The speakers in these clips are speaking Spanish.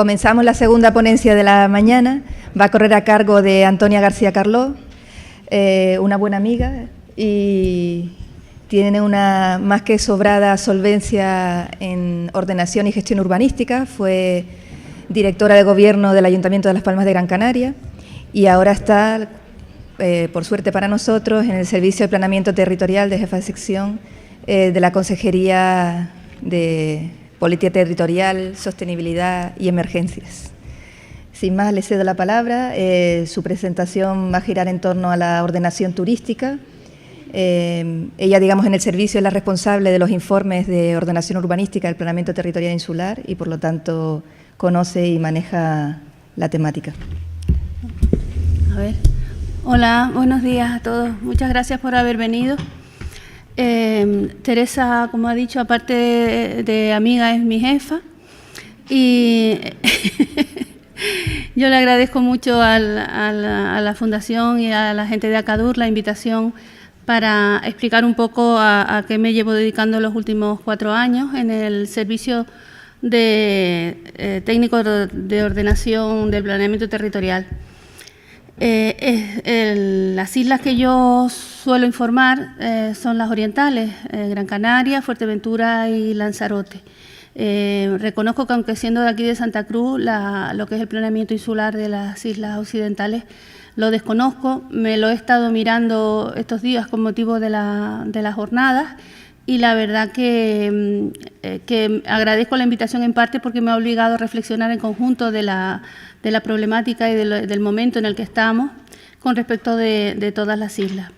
Comenzamos la segunda ponencia de la mañana. Va a correr a cargo de Antonia García Carló, una buena amiga y tiene una más que sobrada solvencia en ordenación y gestión urbanística. Fue directora de gobierno del Ayuntamiento de Las Palmas de Gran Canaria y ahora está, por suerte para nosotros, en el Servicio de Planeamiento Territorial de jefa de sección de la Consejería de Política Territorial, Sostenibilidad y Emergencias. Sin más, le cedo la palabra. Su presentación va a girar en torno a la ordenación turística. Ella, digamos, en el servicio es la responsable de los informes de ordenación urbanística del Planeamiento Territorial Insular y, por lo tanto, conoce y maneja la temática. A ver. Hola, buenos días a todos. Muchas gracias por haber venido. Teresa, como ha dicho, aparte de amiga, es mi jefa y yo le agradezco mucho a la Fundación y a la gente de ACADUR la invitación para explicar un poco a qué me llevo dedicando los últimos 4 años en el servicio de técnico de ordenación del planeamiento territorial. Las islas que yo suelo informar son las orientales, Gran Canaria, Fuerteventura y Lanzarote. Reconozco que aunque siendo de aquí de Santa Cruz, lo que es el planeamiento insular de las islas occidentales lo desconozco, me lo he estado mirando estos días con motivo de las jornadas y la verdad que agradezco la invitación en parte porque me ha obligado a reflexionar en conjunto de la problemática y del momento en el que estamos con respecto de todas las islas.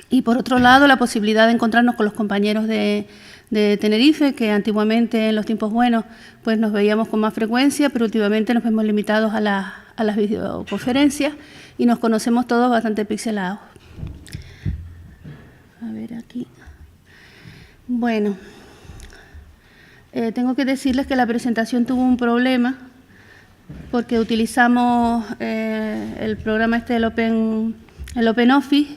Y por otro lado, la posibilidad de encontrarnos con los compañeros de Tenerife, que antiguamente en los tiempos buenos pues nos veíamos con más frecuencia, pero últimamente nos vemos limitados a las videoconferencias y nos conocemos todos bastante pixelados. A ver aquí. Bueno, tengo que decirles que la presentación tuvo un problema porque utilizamos el programa el OpenOffice,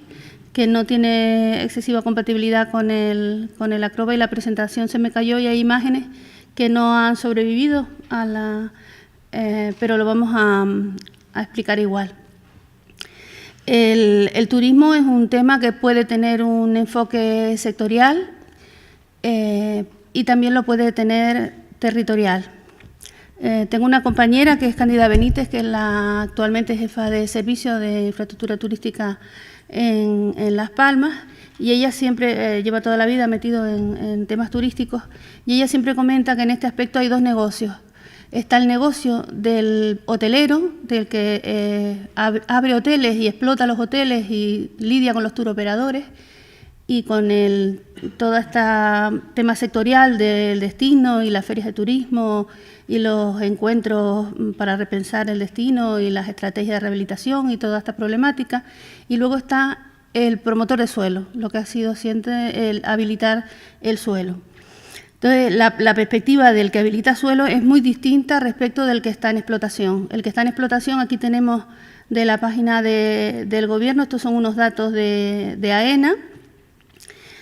que no tiene excesiva compatibilidad con el Acrobat y la presentación se me cayó y hay imágenes que no han sobrevivido pero lo vamos a explicar igual. El turismo es un tema que puede tener un enfoque sectorial y también lo puede tener territorial. Tengo una compañera que es Cándida Benítez, que es actualmente jefa de servicio de infraestructura turística en Las Palmas, y ella siempre lleva toda la vida metido en temas turísticos, y ella siempre comenta que en este aspecto hay 2 negocios. Está el negocio del hotelero, del que abre hoteles y explota los hoteles y lidia con los turoperadores, y con todo este tema sectorial del destino y las ferias de turismo y los encuentros para repensar el destino y las estrategias de rehabilitación y toda esta problemática. Y luego está el promotor de suelo, lo que ha sido siempre el habilitar el suelo. Entonces, la perspectiva del que habilita suelo es muy distinta respecto del que está en explotación. El que está en explotación, aquí tenemos de la página del Gobierno, estos son unos datos de AENA.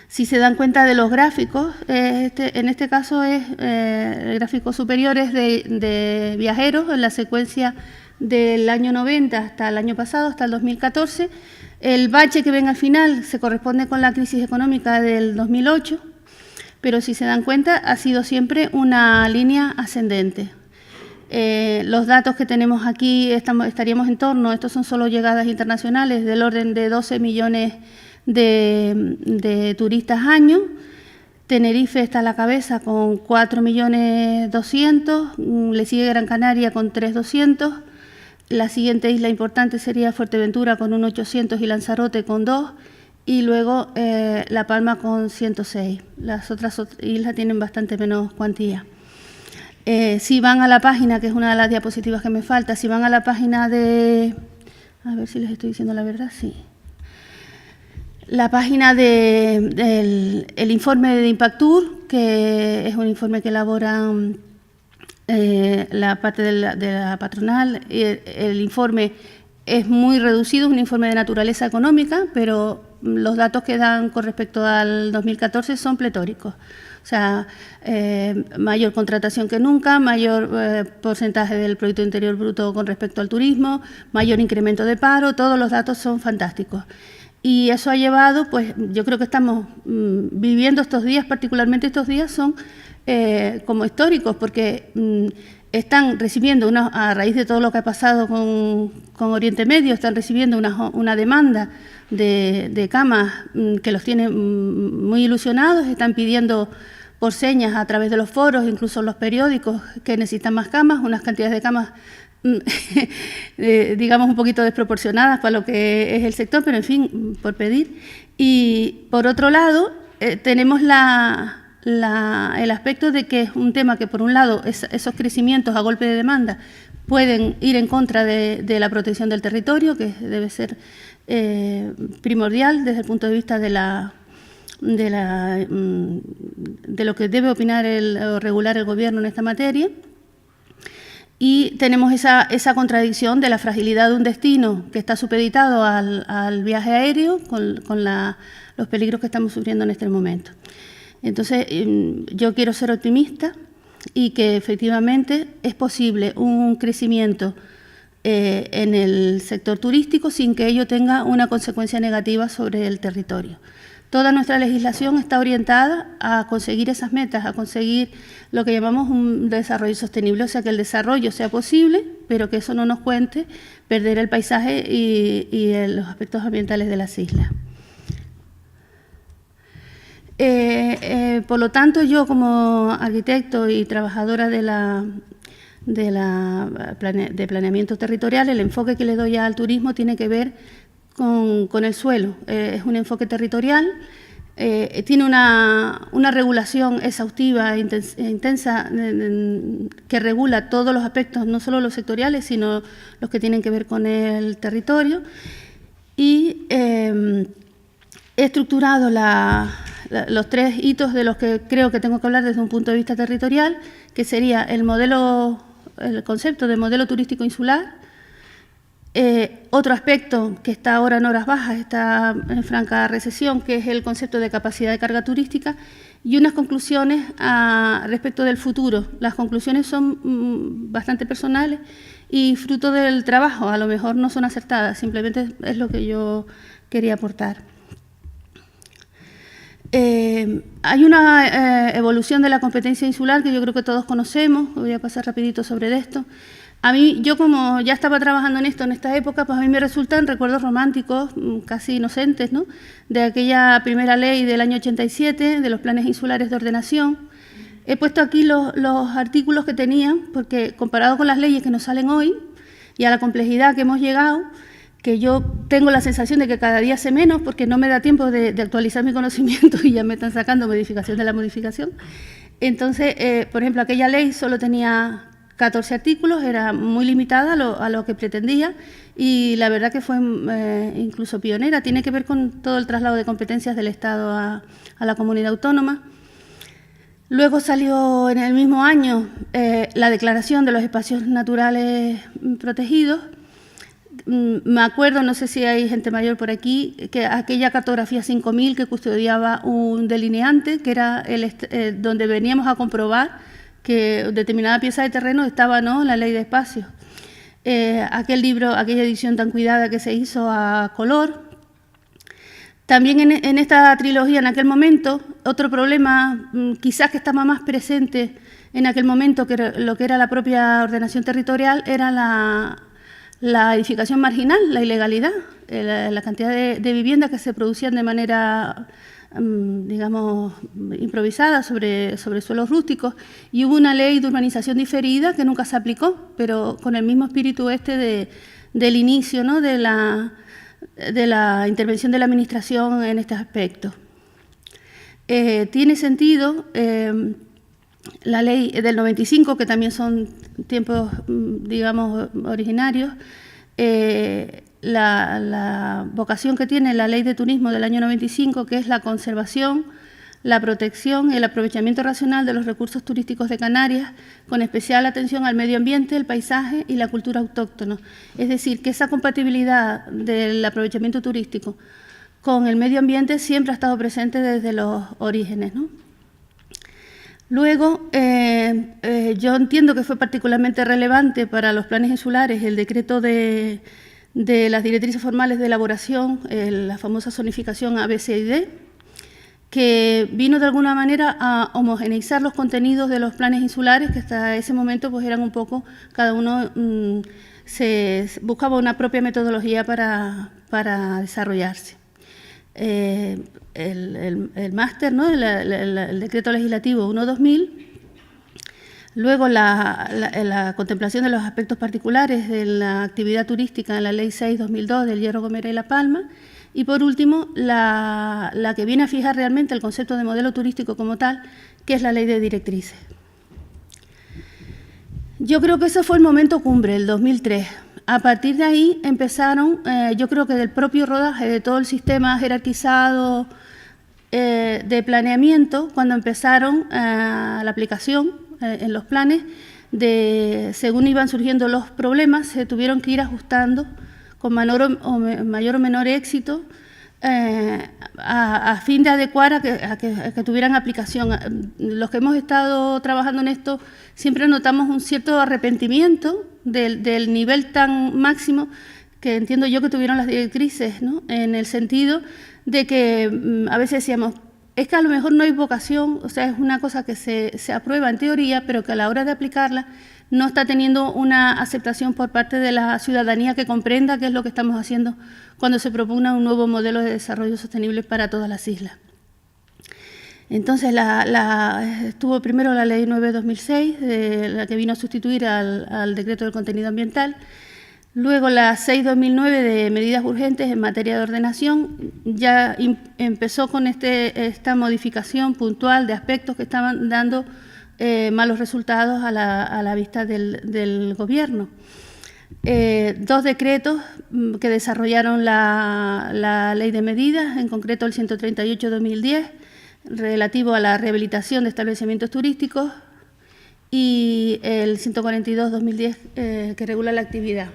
Si se dan cuenta de los gráficos, en este caso el gráfico superior es de viajeros en la secuencia del año 90 hasta el año pasado, hasta el 2014. El bache que ven al final se corresponde con la crisis económica del 2008, pero si se dan cuenta ha sido siempre una línea ascendente. Los datos que tenemos aquí estaríamos en torno, estos son solo llegadas internacionales, del orden de 12 millones de turistas año. Tenerife está a la cabeza con 4.200.000, le sigue Gran Canaria con 3.200.000, la siguiente isla importante sería Fuerteventura con 1.800.000 y Lanzarote con 2, y luego La Palma con 106. Las otras islas tienen bastante menos cuantía. Si van a la página, que es una de las diapositivas que me falta, si van a la página de... A ver si les estoy diciendo la verdad, sí. La página del informe de Impactur, que es un informe que elabora la parte de la patronal. El informe es muy reducido, es un informe de naturaleza económica, pero los datos que dan con respecto al 2014 son pletóricos. O sea, mayor contratación que nunca, mayor porcentaje del Producto Interior Bruto con respecto al turismo, mayor incremento de paro, todos los datos son fantásticos. Y eso ha llevado, pues yo creo que estamos viviendo estos días, particularmente estos días, son como históricos, porque están recibiendo, a raíz de todo lo que ha pasado con Oriente Medio, están recibiendo una demanda de camas que los tiene muy ilusionados, están pidiendo por señas a través de los foros, incluso en los periódicos, que necesitan más camas, unas cantidades de camas digamos un poquito desproporcionadas para lo que es el sector, pero en fin, por pedir. Y por otro lado, tenemos el aspecto de que es un tema que, por un lado, esos crecimientos a golpe de demanda pueden ir en contra de la protección del territorio, que debe ser primordial desde el punto de vista de lo que debe opinar o regular el Gobierno en esta materia. Y tenemos esa contradicción de la fragilidad de un destino que está supeditado al viaje aéreo con los peligros que estamos sufriendo en este momento. Entonces, yo quiero ser optimista y que efectivamente es posible un crecimiento en el sector turístico sin que ello tenga una consecuencia negativa sobre el territorio. Toda nuestra legislación está orientada a conseguir esas metas, a conseguir lo que llamamos un desarrollo sostenible, o sea, que el desarrollo sea posible, pero que eso no nos cuente perder el paisaje y los aspectos ambientales de las islas. Por lo tanto, yo como arquitecto y trabajadora de planeamiento territorial, el enfoque que le doy al turismo tiene que ver con el suelo. Es un enfoque territorial, tiene una regulación exhaustiva e intensa que regula todos los aspectos, no solo los sectoriales, sino los que tienen que ver con el territorio. Y he estructurado los tres hitos de los que creo que tengo que hablar desde un punto de vista territorial, que sería el concepto de modelo turístico insular. Otro aspecto que está ahora en horas bajas, está en franca recesión, que es el concepto de capacidad de carga turística, y unas conclusiones respecto del futuro. Las conclusiones son bastante personales y fruto del trabajo, a lo mejor no son acertadas, simplemente es lo que yo quería aportar. Hay una evolución de la competencia insular que yo creo que todos conocemos, voy a pasar rapidito sobre esto. A mí, yo como ya estaba trabajando en esto en esta época, pues a mí me resultan recuerdos románticos, casi inocentes, ¿no?, de aquella primera ley del año 87, de los planes insulares de ordenación. He puesto aquí los artículos que tenían, porque comparado con las leyes que nos salen hoy y a la complejidad que hemos llegado, que yo tengo la sensación de que cada día sé menos, porque no me da tiempo de actualizar mi conocimiento y ya me están sacando modificación de la modificación. Entonces, por ejemplo, aquella ley solo tenía 14 artículos, era muy limitada a lo que pretendía y la verdad que fue incluso pionera. Tiene que ver con todo el traslado de competencias del Estado a la comunidad autónoma. Luego salió en el mismo año la declaración de los espacios naturales protegidos. Me acuerdo, no sé si hay gente mayor por aquí, que aquella cartografía 5000 que custodiaba un delineante, que era donde veníamos a comprobar que determinada pieza de terreno estaba, ¿no?, en la ley de espacios. Aquel libro, aquella edición tan cuidada que se hizo a color. También en esta trilogía, en aquel momento, otro problema quizás que estaba más presente en aquel momento que lo que era la propia ordenación territorial era la edificación marginal, la ilegalidad, la cantidad de viviendas que se producían de manera digamos, improvisada sobre suelos rústicos, y hubo una ley de urbanización diferida que nunca se aplicó, pero con el mismo espíritu del inicio, ¿no?, de la intervención de la Administración en este aspecto. Tiene sentido la ley del 95, que también son tiempos, digamos, originarios, la vocación que tiene la Ley de Turismo del año 95, que es la conservación, la protección y el aprovechamiento racional de los recursos turísticos de Canarias, con especial atención al medio ambiente, el paisaje y la cultura autóctona. Es decir, que esa compatibilidad del aprovechamiento turístico con el medio ambiente siempre ha estado presente desde los orígenes, ¿no? Luego, yo entiendo que fue particularmente relevante para los planes insulares el decreto de las directrices formales de elaboración, la famosa zonificación A, B, C y D, que vino de alguna manera a homogeneizar los contenidos de los planes insulares, que hasta ese momento pues eran un poco, cada uno se buscaba una propia metodología para desarrollarse. El máster, ¿no? el decreto legislativo 1/2000, luego la contemplación de los aspectos particulares de la actividad turística en la Ley 6/2002 del Hierro, Gomera y La Palma, y por último la que viene a fijar realmente el concepto de modelo turístico como tal, que es la Ley de Directrices. Yo creo que ese fue el momento cumbre, el 2003. A partir de ahí empezaron, yo creo que del propio rodaje de todo el sistema jerarquizado de planeamiento, cuando empezaron la aplicación en los planes, según iban surgiendo los problemas, se tuvieron que ir ajustando con mayor o menor éxito a fin de adecuar a que tuvieran aplicación. Los que hemos estado trabajando en esto siempre notamos un cierto arrepentimiento del nivel tan máximo que entiendo yo que tuvieron las directrices, ¿no? En el sentido de que a veces decíamos, es que a lo mejor no hay vocación, o sea, es una cosa que se aprueba en teoría, pero que a la hora de aplicarla no está teniendo una aceptación por parte de la ciudadanía que comprenda qué es lo que estamos haciendo cuando se propugna un nuevo modelo de desarrollo sostenible para todas las islas. Entonces, estuvo primero la Ley 9/2006, la que vino a sustituir al Decreto del Contenido Ambiental, luego la 6/2009 de medidas urgentes en materia de ordenación, ya empezó con esta modificación puntual de aspectos que estaban dando malos resultados a la vista del Gobierno. 2 decretos que desarrollaron la Ley de Medidas, en concreto el 138/2010, relativo a la rehabilitación de establecimientos turísticos, y el 142/2010 que regula la actividad.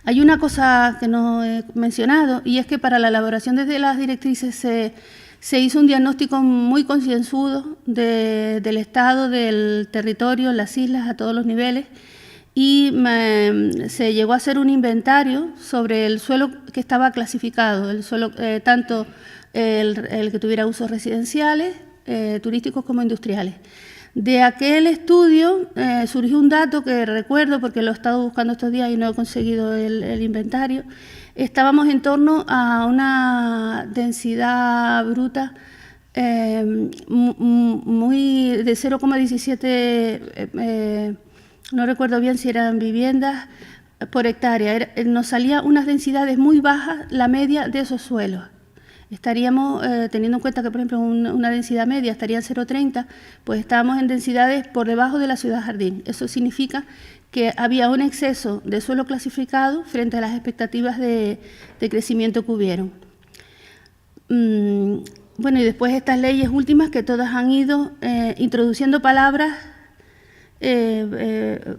Hay una cosa que no he mencionado, y es que para la elaboración de las directrices se hizo un diagnóstico muy concienzudo del estado del territorio en las islas a todos los niveles, y se llegó a hacer un inventario sobre el suelo que estaba clasificado, el suelo tanto el que tuviera usos residenciales, turísticos como industriales. De aquel estudio surgió un dato que recuerdo porque lo he estado buscando estos días y no he conseguido el inventario. Estábamos en torno a una densidad bruta muy de 0,17, no recuerdo bien si eran viviendas por hectárea. Nos salían unas densidades muy bajas, la media de esos suelos. Estaríamos, teniendo en cuenta que, por ejemplo, una densidad media estaría en 0,30, pues estábamos en densidades por debajo de la ciudad jardín. Eso significa que había un exceso de suelo clasificado frente a las expectativas de crecimiento que hubieron. Bueno, y después estas leyes últimas que todas han ido introduciendo palabras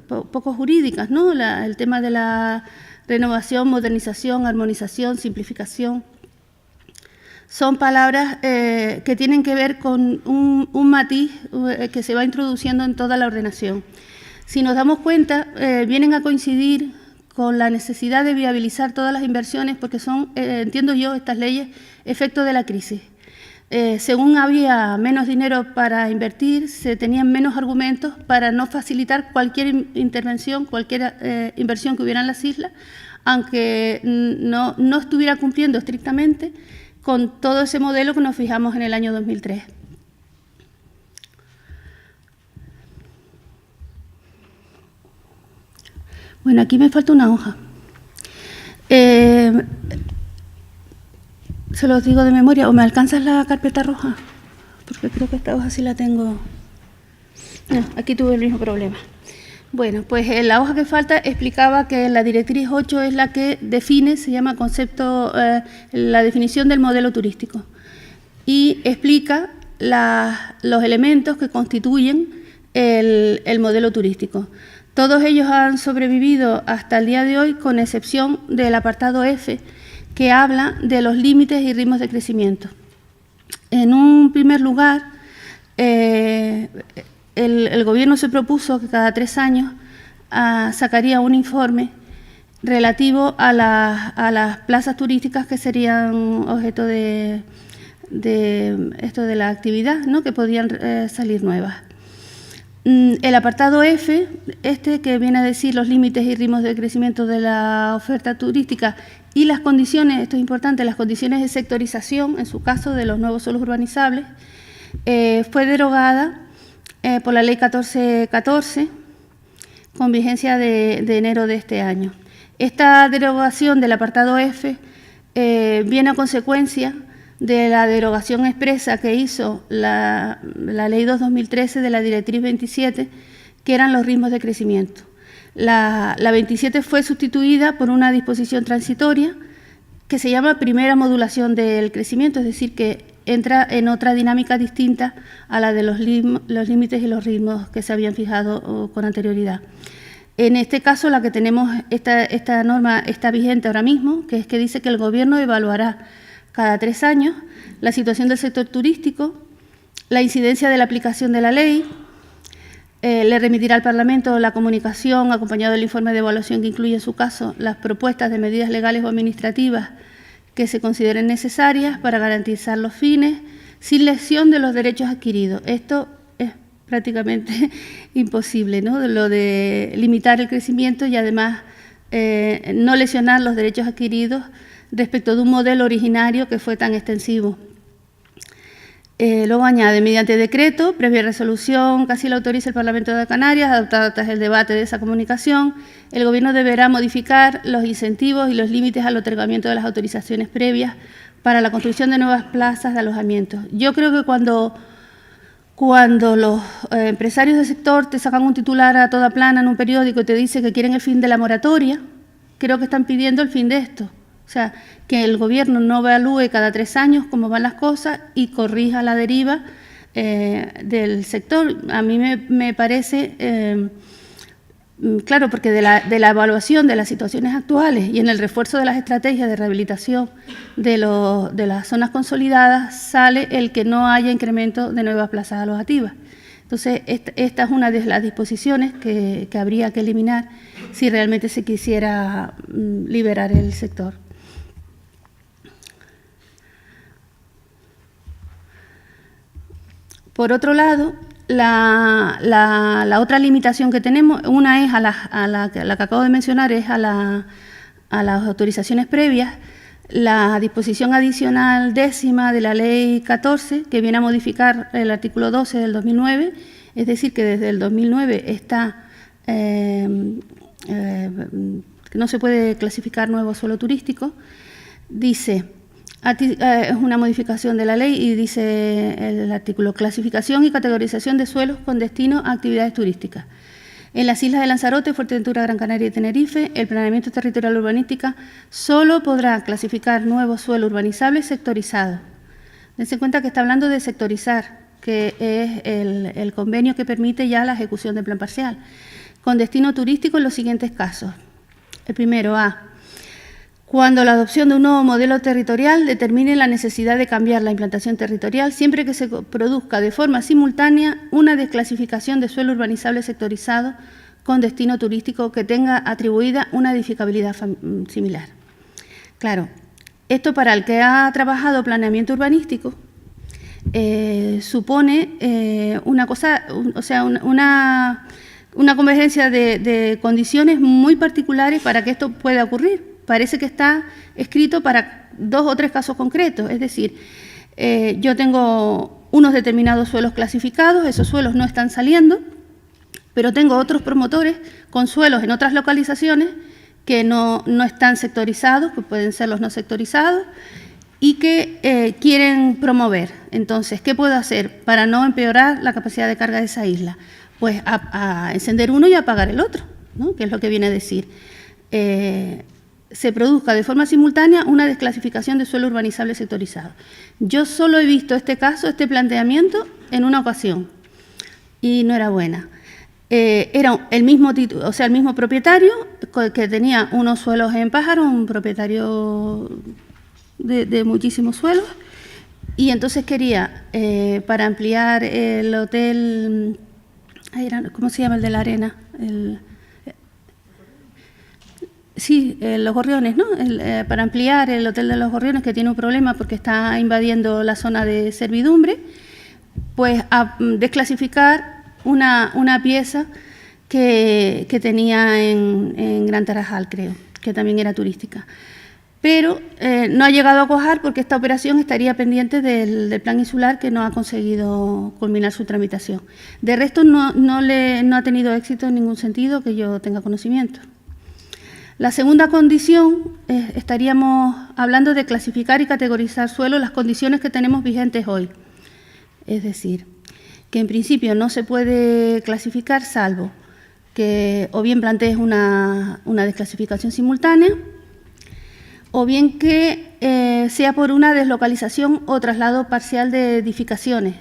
poco jurídicas, ¿no? El tema de la renovación, modernización, armonización, simplificación. Son palabras que tienen que ver con un matiz que se va introduciendo en toda la ordenación. Si nos damos cuenta, vienen a coincidir con la necesidad de viabilizar todas las inversiones porque son, entiendo yo, estas leyes, efecto de la crisis. Según había menos dinero para invertir, se tenían menos argumentos para no facilitar cualquier intervención, cualquier inversión que hubiera en las islas, aunque no estuviera cumpliendo estrictamente con todo ese modelo que nos fijamos en el año 2003. Bueno, aquí me falta una hoja. Se los digo de memoria, ¿o me alcanzas la carpeta roja? Porque creo que esta hoja sí la tengo. No, aquí tuve el mismo problema. Bueno, pues la hoja que falta explicaba que la directriz 8 es la que define, se llama concepto, la definición del modelo turístico, y explica los elementos que constituyen el modelo turístico. Todos ellos han sobrevivido hasta el día de hoy, con excepción del apartado F, que habla de los límites y ritmos de crecimiento. En un primer lugar, el Gobierno se propuso que cada 3 años sacaría un informe relativo a las plazas turísticas que serían objeto de la actividad, ¿no?, que podían salir nuevas. El apartado F, que viene a decir los límites y ritmos de crecimiento de la oferta turística y las condiciones, esto es importante, las condiciones de sectorización, en su caso, de los nuevos suelos urbanizables, fue derogada por la Ley 1414, con vigencia de enero de este año. Esta derogación del apartado F viene a consecuencia de la derogación expresa que hizo la Ley 2/2013 de la Directriz 27, que eran los ritmos de crecimiento. La 27 fue sustituida por una disposición transitoria que se llama primera modulación del crecimiento, es decir, que entra en otra dinámica distinta a la de los límites y los ritmos que se habían fijado con anterioridad. En este caso, la que tenemos, esta norma está vigente ahora mismo, que es que dice que el Gobierno evaluará cada 3 años la situación del sector turístico, la incidencia de la aplicación de la ley, le remitirá al Parlamento la comunicación acompañado del informe de evaluación que incluye en su caso las propuestas de medidas legales o administrativas que se consideren necesarias para garantizar los fines sin lesión de los derechos adquiridos. Esto es prácticamente imposible, ¿no?, lo de limitar el crecimiento y además no lesionar los derechos adquiridos respecto de un modelo originario que fue tan extensivo. Luego añade, mediante decreto, previa resolución que así lo autorice el Parlamento de Canarias, adoptado tras el debate de esa comunicación, el Gobierno deberá modificar los incentivos y los límites al otorgamiento de las autorizaciones previas para la construcción de nuevas plazas de alojamiento. Yo creo que cuando los empresarios del sector te sacan un titular a toda plana en un periódico y te dice que quieren el fin de la moratoria, creo que están pidiendo el fin de esto. O sea, que el Gobierno no evalúe cada 3 años cómo van las cosas y corrija la deriva del sector. A mí me parece, claro, porque de la evaluación de las situaciones actuales y en el refuerzo de las estrategias de rehabilitación de las zonas consolidadas sale el que no haya incremento de nuevas plazas alojativas. Entonces, esta es una de las disposiciones que habría que eliminar si realmente se quisiera liberar el sector. Por otro lado, la otra limitación que tenemos, una es a la que acabo de mencionar, es a las autorizaciones previas. La disposición adicional 10ª de la Ley 14, que viene a modificar el artículo 12 del 2009, es decir, que desde el 2009 está que no se puede clasificar nuevo suelo turístico, dice, es una modificación de la ley y dice el artículo, clasificación y categorización de suelos con destino a actividades turísticas. En las islas de Lanzarote, Fuerteventura, Gran Canaria y Tenerife, el planeamiento territorial urbanística solo podrá clasificar nuevos suelos urbanizables sectorizados. Dense cuenta que está hablando de sectorizar, que es el convenio que permite ya la ejecución del plan parcial, con destino turístico en los siguientes casos. El primero, cuando la adopción de un nuevo modelo territorial determine la necesidad de cambiar la implantación territorial, siempre que se produzca de forma simultánea una desclasificación de suelo urbanizable sectorizado con destino turístico que tenga atribuida una edificabilidad similar. Claro, esto para el que ha trabajado planeamiento urbanístico supone una convergencia de condiciones muy particulares para que esto pueda ocurrir. Parece que está escrito para 2 o 3 casos concretos, es decir, yo tengo unos determinados suelos clasificados, esos suelos no están saliendo, pero tengo otros promotores con suelos en otras localizaciones que no están sectorizados, que pueden ser los no sectorizados, y que quieren promover. Entonces, ¿qué puedo hacer para no empeorar la capacidad de carga de esa isla? Pues a encender uno y apagar el otro, ¿no?, que es lo que viene a decir. Se produzca de forma simultánea una desclasificación de suelo urbanizable sectorizado. Yo solo he visto este caso, este planteamiento, en una ocasión y no era buena. Era el mismo propietario que tenía unos suelos en Pájaro, un propietario de muchísimos suelos. Y entonces quería, para ampliar el hotel, ¿cómo se llama el de la arena? Los Gorriones, ¿no? Para ampliar el hotel de los Gorriones, que tiene un problema porque está invadiendo la zona de servidumbre, pues a desclasificar una pieza que tenía en Gran Tarajal, creo, que también era turística. Pero no ha llegado a cuajar porque esta operación estaría pendiente del plan insular, que no ha conseguido culminar su tramitación. De resto, no ha tenido éxito en ningún sentido que yo tenga conocimiento. La segunda condición, estaríamos hablando de clasificar y categorizar suelo las condiciones que tenemos vigentes hoy. Es decir, que en principio no se puede clasificar salvo que o bien plantees una desclasificación simultánea, o bien que sea por una deslocalización o traslado parcial de edificaciones,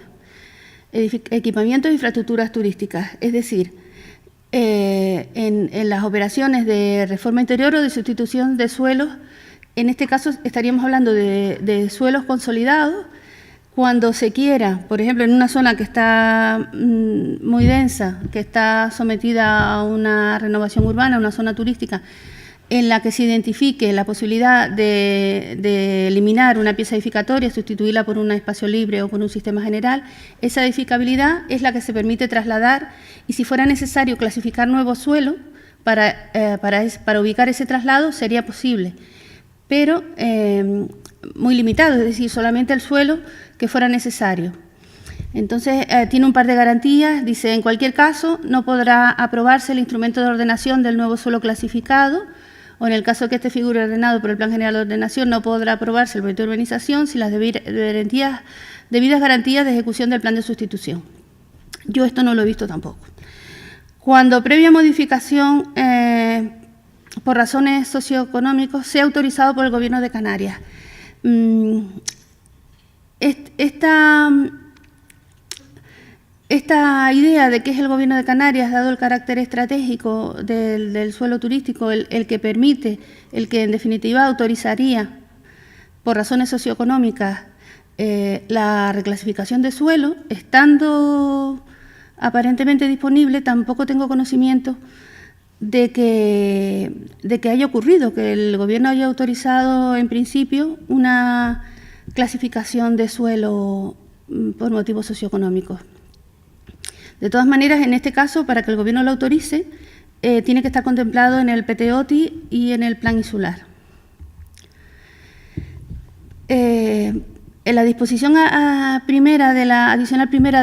equipamientos e infraestructuras turísticas. Es decir, en las operaciones de reforma interior o de sustitución de suelos, en este caso estaríamos hablando de suelos consolidados. Cuando se quiera, por ejemplo, en una zona que está muy densa, que está sometida a una renovación urbana, una zona turística, en la que se identifique la posibilidad de eliminar una pieza edificatoria, sustituirla por un espacio libre o por un sistema general, esa edificabilidad es la que se permite trasladar, y si fuera necesario clasificar nuevo suelo para ubicar ese traslado, sería posible, pero muy limitado, es decir, solamente el suelo que fuera necesario. Entonces, tiene un par de garantías. Dice, en cualquier caso, no podrá aprobarse el instrumento de ordenación del nuevo suelo clasificado, o en el caso que este figure ordenado por el Plan General de Ordenación, no podrá aprobarse el proyecto de urbanización sin las debidas garantías de ejecución del plan de sustitución. Yo esto no lo he visto tampoco. Cuando previa modificación por razones socioeconómicas sea autorizado por el Gobierno de Canarias. Esta idea de que es el Gobierno de Canarias, dado el carácter estratégico del suelo turístico, el que permite, el que en definitiva autorizaría por razones socioeconómicas la reclasificación de suelo, estando aparentemente disponible, tampoco tengo conocimiento de que haya ocurrido, que el Gobierno haya autorizado en principio una clasificación de suelo por motivos socioeconómicos. De todas maneras, en este caso, para que el Gobierno lo autorice, tiene que estar contemplado en el PTOTI y en el plan insular. En la disposición adicional primera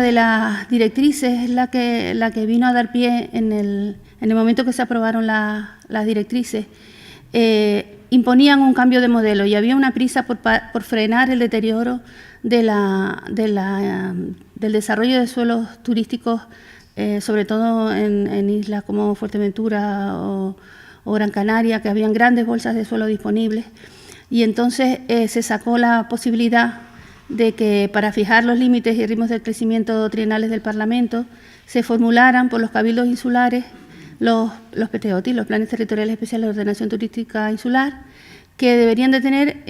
de las directrices es la que vino a dar pie en el momento que se aprobaron las directrices. Imponían un cambio de modelo y había una prisa por frenar el deterioro del desarrollo de suelos turísticos, sobre todo en islas como Fuerteventura o Gran Canaria, que habían grandes bolsas de suelo disponibles. Y entonces se sacó la posibilidad de que para fijar los límites y ritmos de crecimiento trienales del Parlamento se formularan por los cabildos insulares los PTOTI, los Planes Territoriales Especiales de Ordenación Turística Insular, que deberían de tener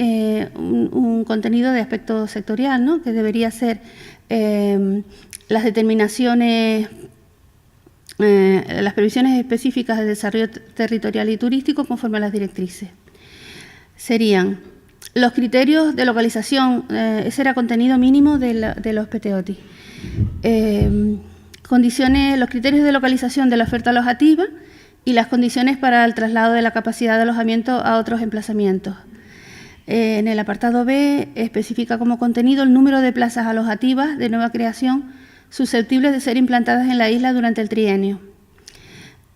un contenido de aspecto sectorial, ¿no? Que debería ser las determinaciones, las previsiones específicas de desarrollo territorial y turístico conforme a las directrices. Serían los criterios de localización, ese era contenido mínimo de los PTOTI. Los criterios de localización de la oferta alojativa y las condiciones para el traslado de la capacidad de alojamiento a otros emplazamientos. En el apartado B especifica como contenido el número de plazas alojativas de nueva creación susceptibles de ser implantadas en la isla durante el trienio.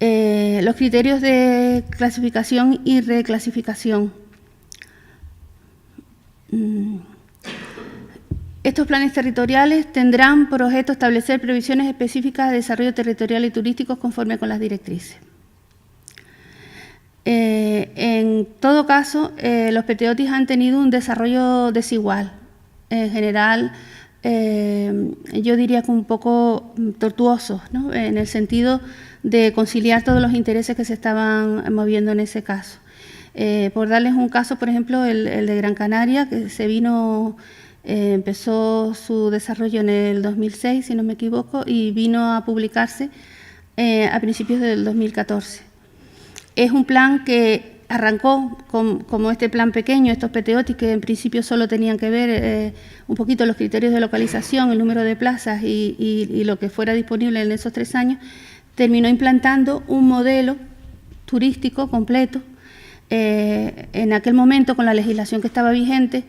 Los criterios de clasificación y reclasificación. Estos planes territoriales tendrán por objeto establecer previsiones específicas de desarrollo territorial y turístico conforme con las directrices. En todo caso, los PTOTIs han tenido un desarrollo desigual. En general, yo diría que un poco tortuoso, ¿no? En el sentido de conciliar todos los intereses que se estaban moviendo en ese caso. Por darles un caso, por ejemplo, el de Gran Canaria, que se vino, empezó su desarrollo en el 2006, si no me equivoco, y vino a publicarse a principios del 2014. Es un plan que arrancó como este plan pequeño, estos PTOTI, que en principio solo tenían que ver un poquito los criterios de localización, el número de plazas y lo que fuera disponible en esos 3 años, terminó implantando un modelo turístico completo en aquel momento con la legislación que estaba vigente,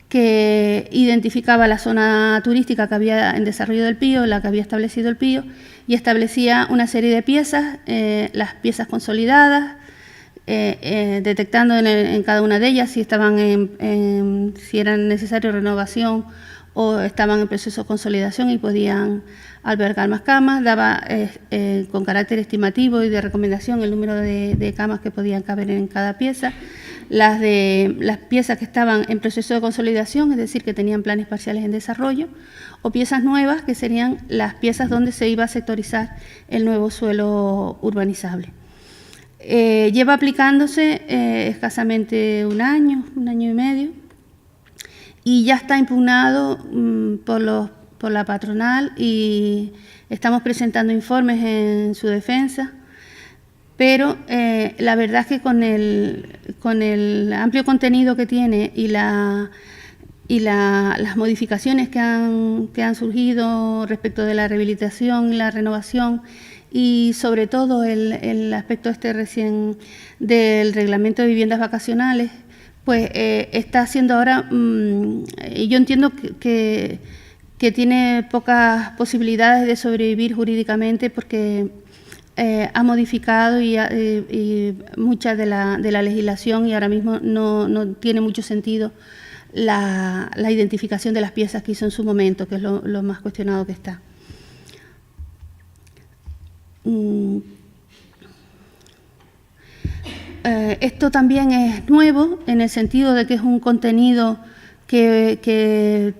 que identificaba la zona turística que había en desarrollo del PIO, la que había establecido el PIO, y establecía una serie de piezas, las piezas consolidadas, detectando en cada una de ellas si estaban si era necesario renovación o estaban en proceso de consolidación y podían albergar más camas, daba con carácter estimativo y de recomendación el número de camas que podían caber en cada pieza. Las piezas que estaban en proceso de consolidación, es decir, que tenían planes parciales en desarrollo, o piezas nuevas, que serían las piezas donde se iba a sectorizar el nuevo suelo urbanizable. Lleva aplicándose escasamente un año y medio, y ya está impugnado por la patronal y estamos presentando informes en su defensa, pero la verdad es que con el amplio contenido que tiene y las modificaciones que han surgido respecto de la rehabilitación y la renovación, y sobre todo el aspecto recién del reglamento de viviendas vacacionales, pues está haciendo ahora, y yo entiendo que tiene pocas posibilidades de sobrevivir jurídicamente porque ha modificado y mucha de la legislación, y ahora mismo no tiene mucho sentido la identificación de las piezas que hizo en su momento, que es lo más cuestionado que está. Esto también es nuevo en el sentido de que es un contenido que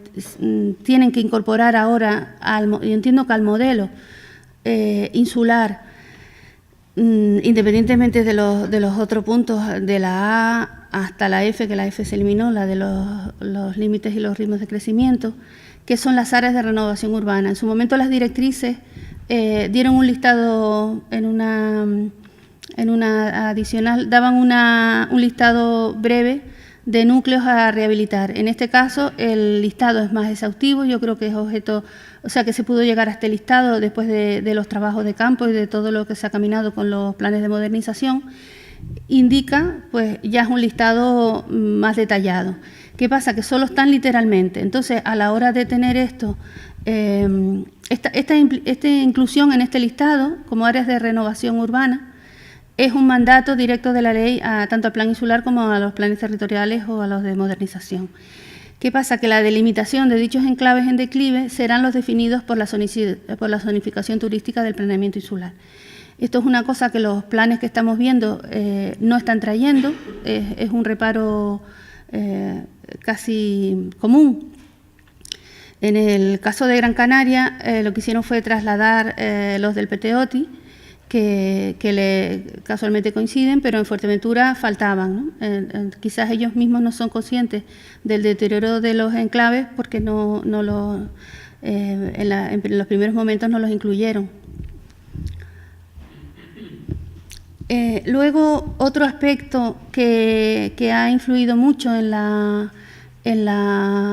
tienen que incorporar ahora, yo entiendo que al modelo insular, independientemente de los otros puntos, de la A hasta la F, que la F se eliminó, la de los límites y los ritmos de crecimiento, que son las áreas de renovación urbana. En su momento las directrices dieron un listado en una adicional, daban un listado breve de núcleos a rehabilitar. En este caso el listado es más exhaustivo, yo creo que es objeto, o sea que se pudo llegar a este listado después de los trabajos de campo y de todo lo que se ha caminado con los planes de modernización. Indica, pues ya es un listado más detallado. ¿Qué pasa? Que solo están literalmente. Entonces, a la hora de tener esto, esta inclusión en este listado como áreas de renovación urbana es un mandato directo de la ley tanto al plan insular como a los planes territoriales o a los de modernización. ¿Qué pasa? Que la delimitación de dichos enclaves en declive serán los definidos por la zonificación turística del planeamiento insular. Esto es una cosa que los planes que estamos viendo no están trayendo, es un reparo casi común. En el caso de Gran Canaria, lo que hicieron fue trasladar los del PTOTI, que casualmente coinciden, pero en Fuerteventura faltaban, ¿no? Quizás ellos mismos no son conscientes del deterioro de los enclaves porque en los primeros momentos no los incluyeron. Luego, otro aspecto que ha influido mucho en la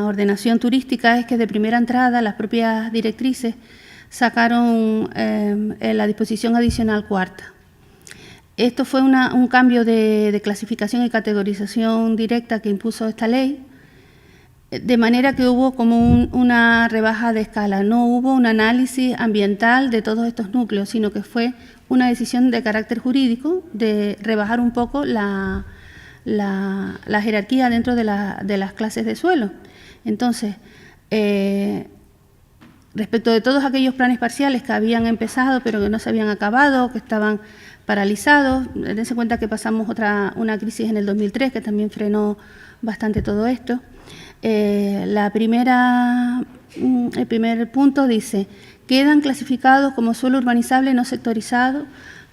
ordenación turística es que de primera entrada las propias directrices sacaron la disposición adicional cuarta. Esto fue un cambio de clasificación y categorización directa que impuso esta ley, de manera que hubo como una rebaja de escala. No hubo un análisis ambiental de todos estos núcleos, sino que fue una decisión de carácter jurídico de rebajar un poco la jerarquía dentro de las clases de suelo. Entonces, respecto de todos aquellos planes parciales que habían empezado pero que no se habían acabado, que estaban paralizados, dense cuenta que pasamos una crisis en el 2003 que también frenó bastante todo esto. El primer punto dice: quedan clasificados como suelo urbanizable no sectorizado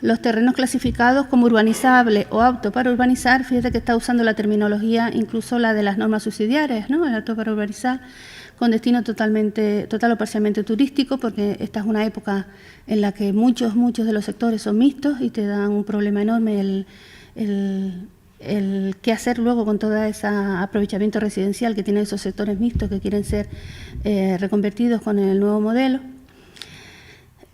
los terrenos clasificados como urbanizables o aptos para urbanizar. Fíjate que está usando la terminología, incluso la de las normas subsidiarias, ¿no? El apto para urbanizar, con destino total o parcialmente turístico, porque esta es una época en la que muchos de los sectores son mixtos y te dan un problema enorme el qué hacer luego con todo ese aprovechamiento residencial que tienen esos sectores mixtos que quieren ser reconvertidos con el nuevo modelo.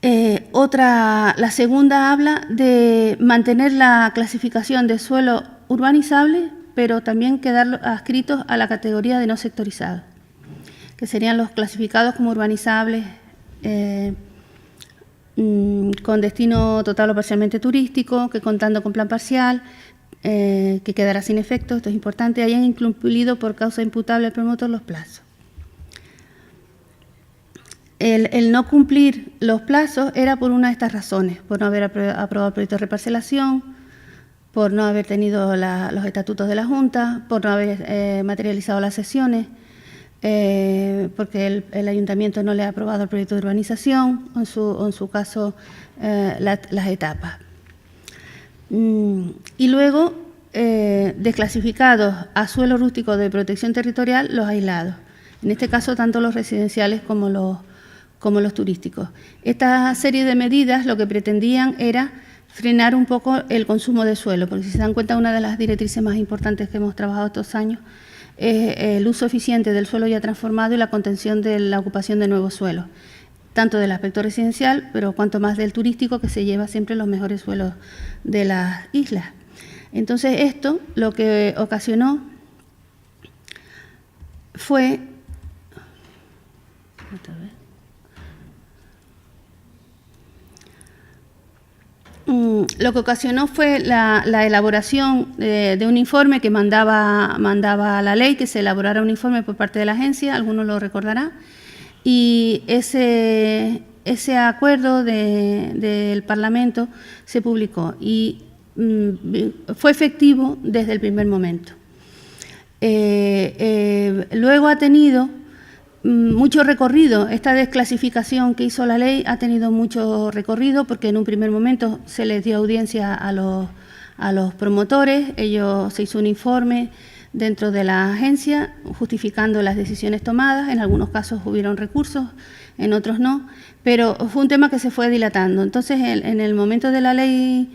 La segunda habla de mantener la clasificación de suelo urbanizable, pero también quedar adscritos a la categoría de no sectorizados, que serían los clasificados como urbanizables con destino total o parcialmente turístico, que contando con plan parcial, que quedará sin efecto, esto es importante, hayan incumplido por causa imputable al promotor los plazos. El no cumplir los plazos era por una de estas razones: por no haber aprobado el proyecto de reparcelación, por no haber tenido los estatutos de la Junta, por no haber materializado las sesiones, porque el ayuntamiento no le ha aprobado el proyecto de urbanización, o en su caso las etapas. Y luego, desclasificados a suelo rústico de protección territorial, los aislados. En este caso, tanto los residenciales como los turísticos. Esta serie de medidas lo que pretendían era frenar un poco el consumo de suelo, porque si se dan cuenta, una de las directrices más importantes que hemos trabajado estos años es el uso eficiente del suelo ya transformado y la contención de la ocupación de nuevos suelos, tanto del aspecto residencial, pero cuanto más del turístico, que se lleva siempre los mejores suelos de las islas. Entonces, esto lo que ocasionó fue... la elaboración de un informe que mandaba la ley, que se elaborara un informe por parte de la agencia, algunos lo recordarán, y ese acuerdo del Parlamento se publicó y fue efectivo desde el primer momento. Luego ha tenido mucho recorrido. Esta desclasificación que hizo la ley ha tenido mucho recorrido, porque en un primer momento se les dio audiencia a los promotores. Se hizo un informe dentro de la agencia justificando las decisiones tomadas. En algunos casos hubieron recursos, en otros no, pero fue un tema que se fue dilatando. Entonces, en el momento de la ley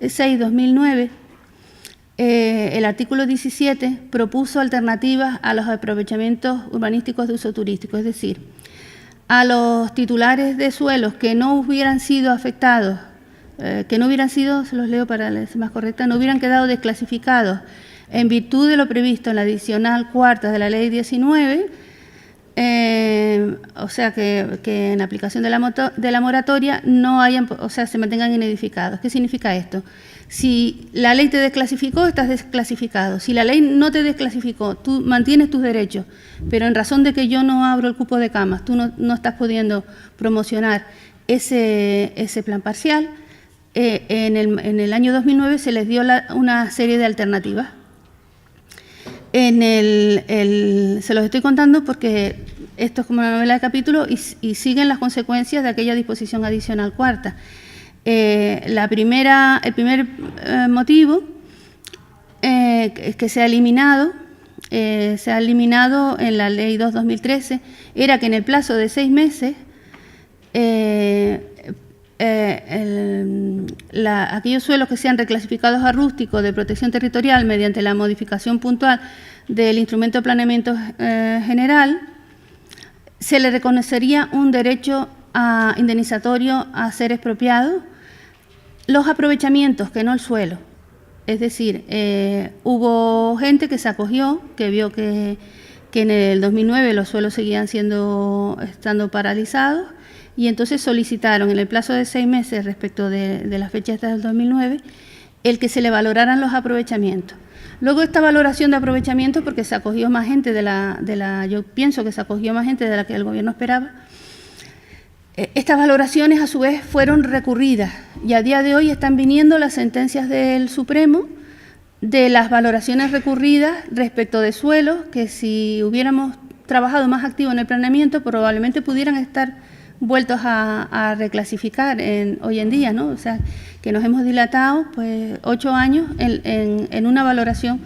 6/2009, el artículo 17 propuso alternativas a los aprovechamientos urbanísticos de uso turístico, es decir, a los titulares de suelos que no hubieran sido afectados, se los leo para ser más correcta, no hubieran quedado desclasificados en virtud de lo previsto en la adicional cuarta de la ley 19, o sea que en aplicación de la moratoria se mantengan inedificados. ¿Qué significa esto? Si la ley te desclasificó, estás desclasificado. Si la ley no te desclasificó, tú mantienes tus derechos, pero en razón de que yo no abro el cupo de camas, tú no estás pudiendo promocionar ese plan parcial. En el año 2009 se les dio una serie de alternativas. Se los estoy contando porque esto es como una novela de capítulo y siguen las consecuencias de aquella disposición adicional cuarta. El primer motivo que se ha eliminado en la Ley 2/2013, era que en el plazo de 6 meses aquellos suelos que sean reclasificados a rústicos de protección territorial mediante la modificación puntual del instrumento de planeamiento general, se le reconocería un derecho indemnizatorio a ser expropiado los aprovechamientos, que no el suelo. Es decir, hubo gente que se acogió, que vio que en el 2009 los suelos seguían estando paralizados, y entonces solicitaron en el plazo de 6 meses respecto de la fecha del 2009 el que se le valoraran los aprovechamientos. Luego, esta valoración de aprovechamientos, porque se acogió más gente yo pienso que se acogió más gente de la que el gobierno esperaba, estas valoraciones a su vez fueron recurridas y a día de hoy están viniendo las sentencias del Supremo de las valoraciones recurridas respecto de suelos que, si hubiéramos trabajado más activo en el planeamiento, probablemente pudieran estar vueltos a reclasificar hoy en día, ¿no? O sea, que nos hemos dilatado pues 8 años en una valoración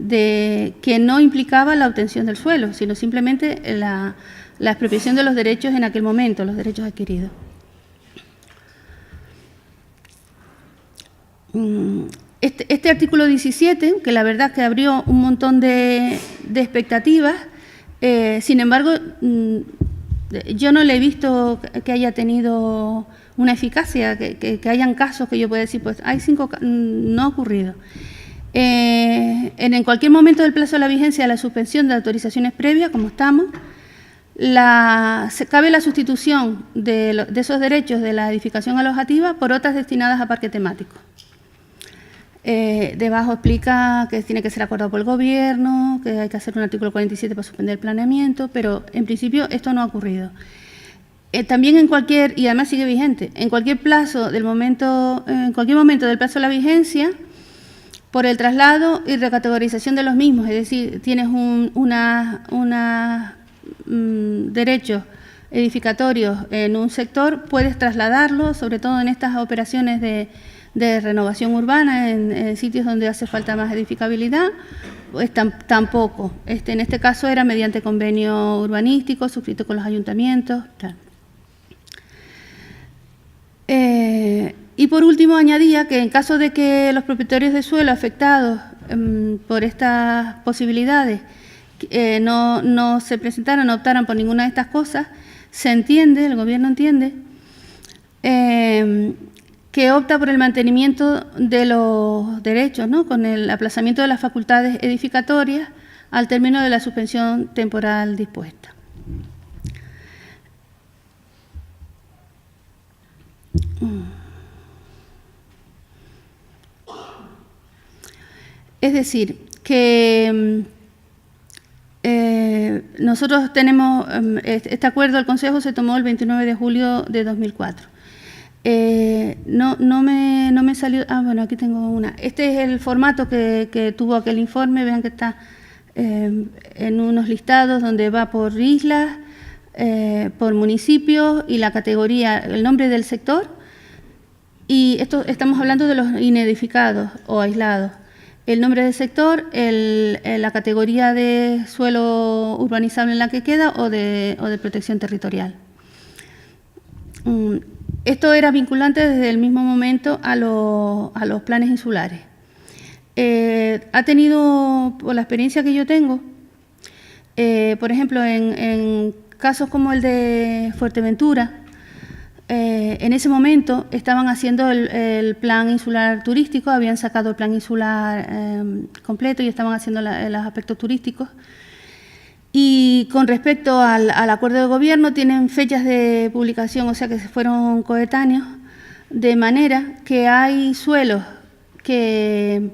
que no implicaba la obtención del suelo, sino simplemente la expropiación de los derechos en aquel momento, los derechos adquiridos. Este artículo 17, que la verdad que abrió un montón de expectativas, sin embargo, yo no le he visto que haya tenido una eficacia, que hayan casos que yo pueda decir, pues hay 5, no ha ocurrido. En cualquier momento del plazo de la vigencia de la suspensión de autorizaciones previas, como estamos, cabe la sustitución de esos derechos de la edificación alojativa por otras destinadas a parque temático. Debajo explica que tiene que ser acordado por el Gobierno, que hay que hacer un artículo 47 para suspender el planeamiento, pero en principio esto no ha ocurrido. También y además sigue vigente, en cualquier momento del plazo de la vigencia, por el traslado y recategorización de los mismos, es decir, tienes derechos edificatorios en un sector, puedes trasladarlo, sobre todo en estas operaciones de renovación urbana, en sitios donde hace falta más edificabilidad, pues tampoco. En este caso era mediante convenio urbanístico, suscrito con los ayuntamientos, tal. Y por último añadía que en caso de que los propietarios de suelo afectados por estas posibilidades no se presentaran, no optaran por ninguna de estas cosas, el Gobierno entiende que opta por el mantenimiento de los derechos, ¿no?, con el aplazamiento de las facultades edificatorias al término de la suspensión temporal dispuesta. Es decir, que nosotros tenemos este acuerdo del Consejo se tomó el 29 de julio de 2004. No me salió... bueno, aquí tengo una. Este es el formato que tuvo aquel informe. Vean que está en unos listados donde va por islas, por municipios y la categoría, el nombre del sector. Y esto estamos hablando de los inedificados o aislados. El nombre del sector, la categoría de suelo urbanizable en la que queda o de protección territorial. Esto era vinculante desde el mismo momento a los planes insulares. Ha tenido, por la experiencia que yo tengo, por ejemplo, en casos como el de Fuerteventura, en ese momento estaban haciendo el plan insular turístico, habían sacado el plan insular completo y estaban haciendo los aspectos turísticos. Y con respecto al acuerdo de gobierno, tienen fechas de publicación, o sea que fueron coetáneos, de manera que hay suelos que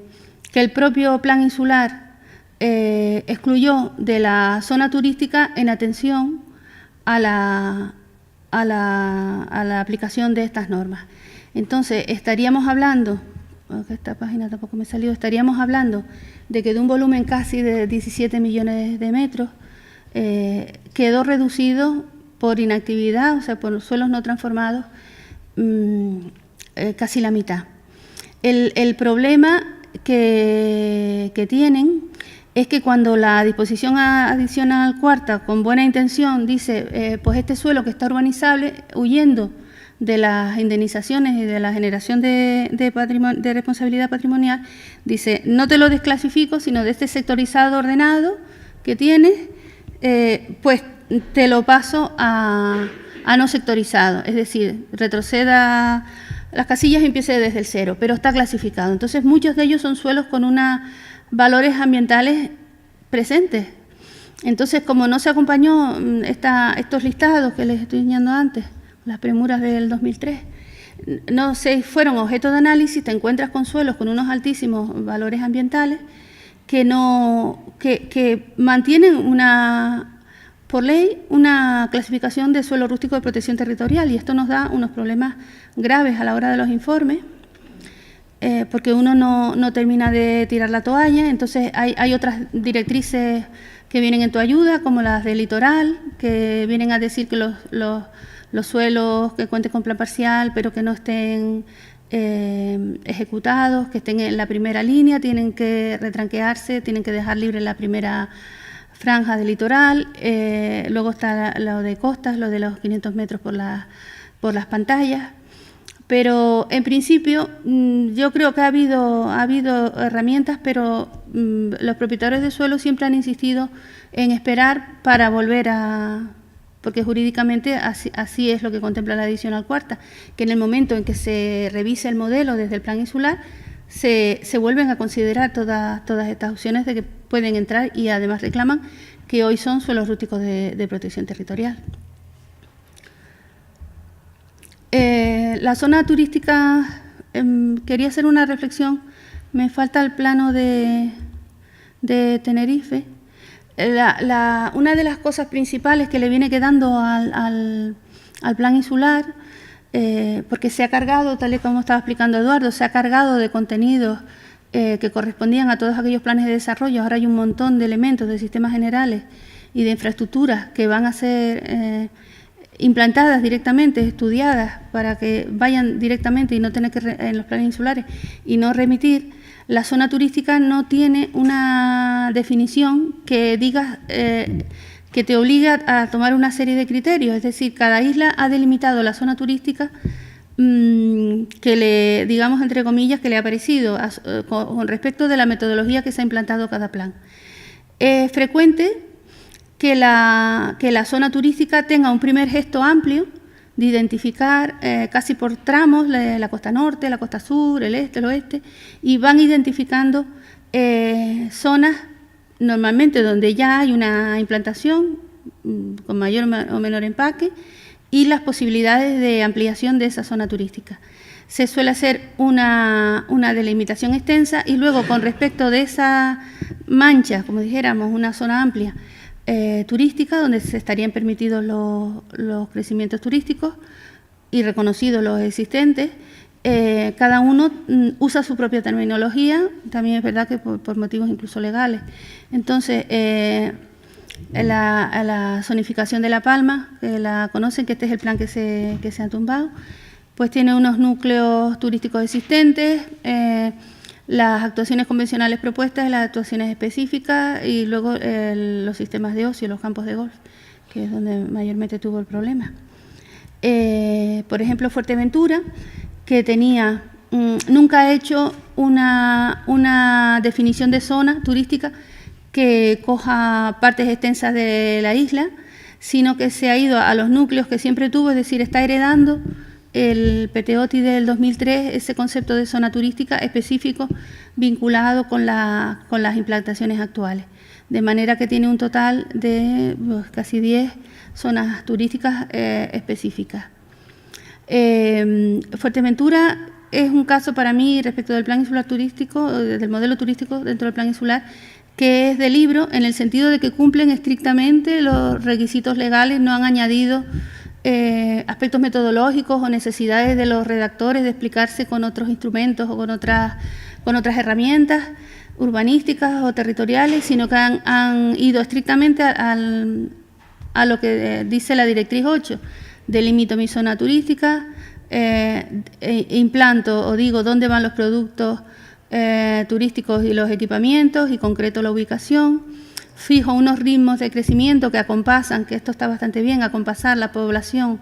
el propio plan insular excluyó de la zona turística en atención a la aplicación de estas normas. Entonces, estaríamos hablando, esta página tampoco me salió, estaríamos hablando de que de un volumen casi de 17 millones de metros quedó reducido por inactividad, o sea, por suelos no transformados, casi la mitad. El problema que tienen es que cuando la disposición adicional cuarta, con buena intención, dice, pues este suelo que está urbanizable, huyendo de las indemnizaciones y de la generación de responsabilidad patrimonial, dice, no te lo desclasifico, sino de este sectorizado ordenado que tienes, pues te lo paso a no sectorizado, es decir, retroceda las casillas y empiece desde el cero, pero está clasificado. Entonces, muchos de ellos son suelos con valores ambientales presentes. Entonces, como no se acompañó estos listados que les estoy enseñando antes, las premuras del 2003, no se fueron objeto de análisis, te encuentras con suelos con unos altísimos valores ambientales que mantienen por ley una clasificación de suelo rústico de protección territorial, y esto nos da unos problemas graves a la hora de los informes, porque uno no termina de tirar la toalla. Entonces hay otras directrices que vienen en tu ayuda, como las del litoral, que vienen a decir que los suelos que cuenten con plan parcial, pero que no estén ejecutados, que estén en la primera línea, tienen que retranquearse, tienen que dejar libre la primera franja del litoral. Luego está lo de costas, lo de los 500 metros por las pantallas. Pero en principio yo creo que ha habido herramientas, pero los propietarios de suelo siempre han insistido en esperar para volver porque jurídicamente así es lo que contempla la adicional cuarta, que en el momento en que se revise el modelo desde el plan insular, se vuelven a considerar todas estas opciones de que pueden entrar, y además reclaman que hoy son suelos rústicos de protección territorial. La zona turística, quería hacer una reflexión, me falta el plano de Tenerife. Una de las cosas principales que le viene quedando al plan insular, porque se ha cargado, tal y como estaba explicando Eduardo, se ha cargado de contenidos que correspondían a todos aquellos planes de desarrollo. Ahora hay un montón de elementos de sistemas generales y de infraestructuras que van a ser implantadas directamente, estudiadas, para que vayan directamente y no tener que en los planes insulares y no remitir. La zona turística no tiene una definición que diga que te obliga a tomar una serie de criterios, es decir, cada isla ha delimitado la zona turística que le, digamos, entre comillas, que le ha parecido con respecto de la metodología que se ha implantado cada plan. Es frecuente que la zona turística tenga un primer gesto amplio de identificar casi por tramos la costa norte, la costa sur, el este, el oeste, y van identificando zonas normalmente donde ya hay una implantación con mayor o menor empaque y las posibilidades de ampliación de esa zona turística. Se suele hacer una delimitación extensa y luego, con respecto de esa mancha, como dijéramos, una zona amplia, turística, donde se estarían permitidos los crecimientos turísticos y reconocidos los existentes. Cada uno usa su propia terminología, también es verdad que por motivos incluso legales. Entonces, la zonificación de La Palma, que la conocen, que este es el plan que se ha tumbado, pues tiene unos núcleos turísticos existentes, las actuaciones convencionales propuestas, las actuaciones específicas y luego los sistemas de ocio, los campos de golf, que es donde mayormente tuvo el problema. Por ejemplo, Fuerteventura, que nunca ha hecho una definición de zona turística que coja partes extensas de la isla, sino que se ha ido a los núcleos que siempre tuvo, es decir, está heredando el PTOTI del 2003, ese concepto de zona turística específico vinculado con las implantaciones actuales. De manera que tiene un total de casi 10 zonas turísticas específicas. Fuerteventura es un caso para mí respecto del plan insular turístico, del modelo turístico dentro del plan insular, que es de libro en el sentido de que cumplen estrictamente los requisitos legales, no han añadido aspectos metodológicos o necesidades de los redactores de explicarse con otros instrumentos o con otras herramientas urbanísticas o territoriales, sino que han ido estrictamente a lo que dice la directriz 8, delimito mi zona turística, implanto o digo dónde van los productos turísticos y los equipamientos y concreto la ubicación. Fijo unos ritmos de crecimiento que acompasan, que esto está bastante bien, acompasar la población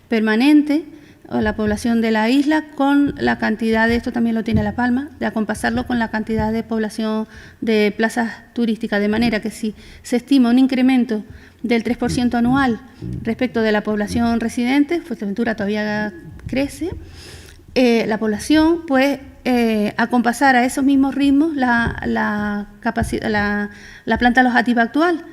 permanente o la población de la isla con la cantidad de, esto también lo tiene La Palma, de acompasarlo con la cantidad de población de plazas turísticas, de manera que si se estima un incremento del 3% anual respecto de la población residente, Fuerteventura todavía crece, la población, pues acompasar a esos mismos ritmos la planta alojativa actual,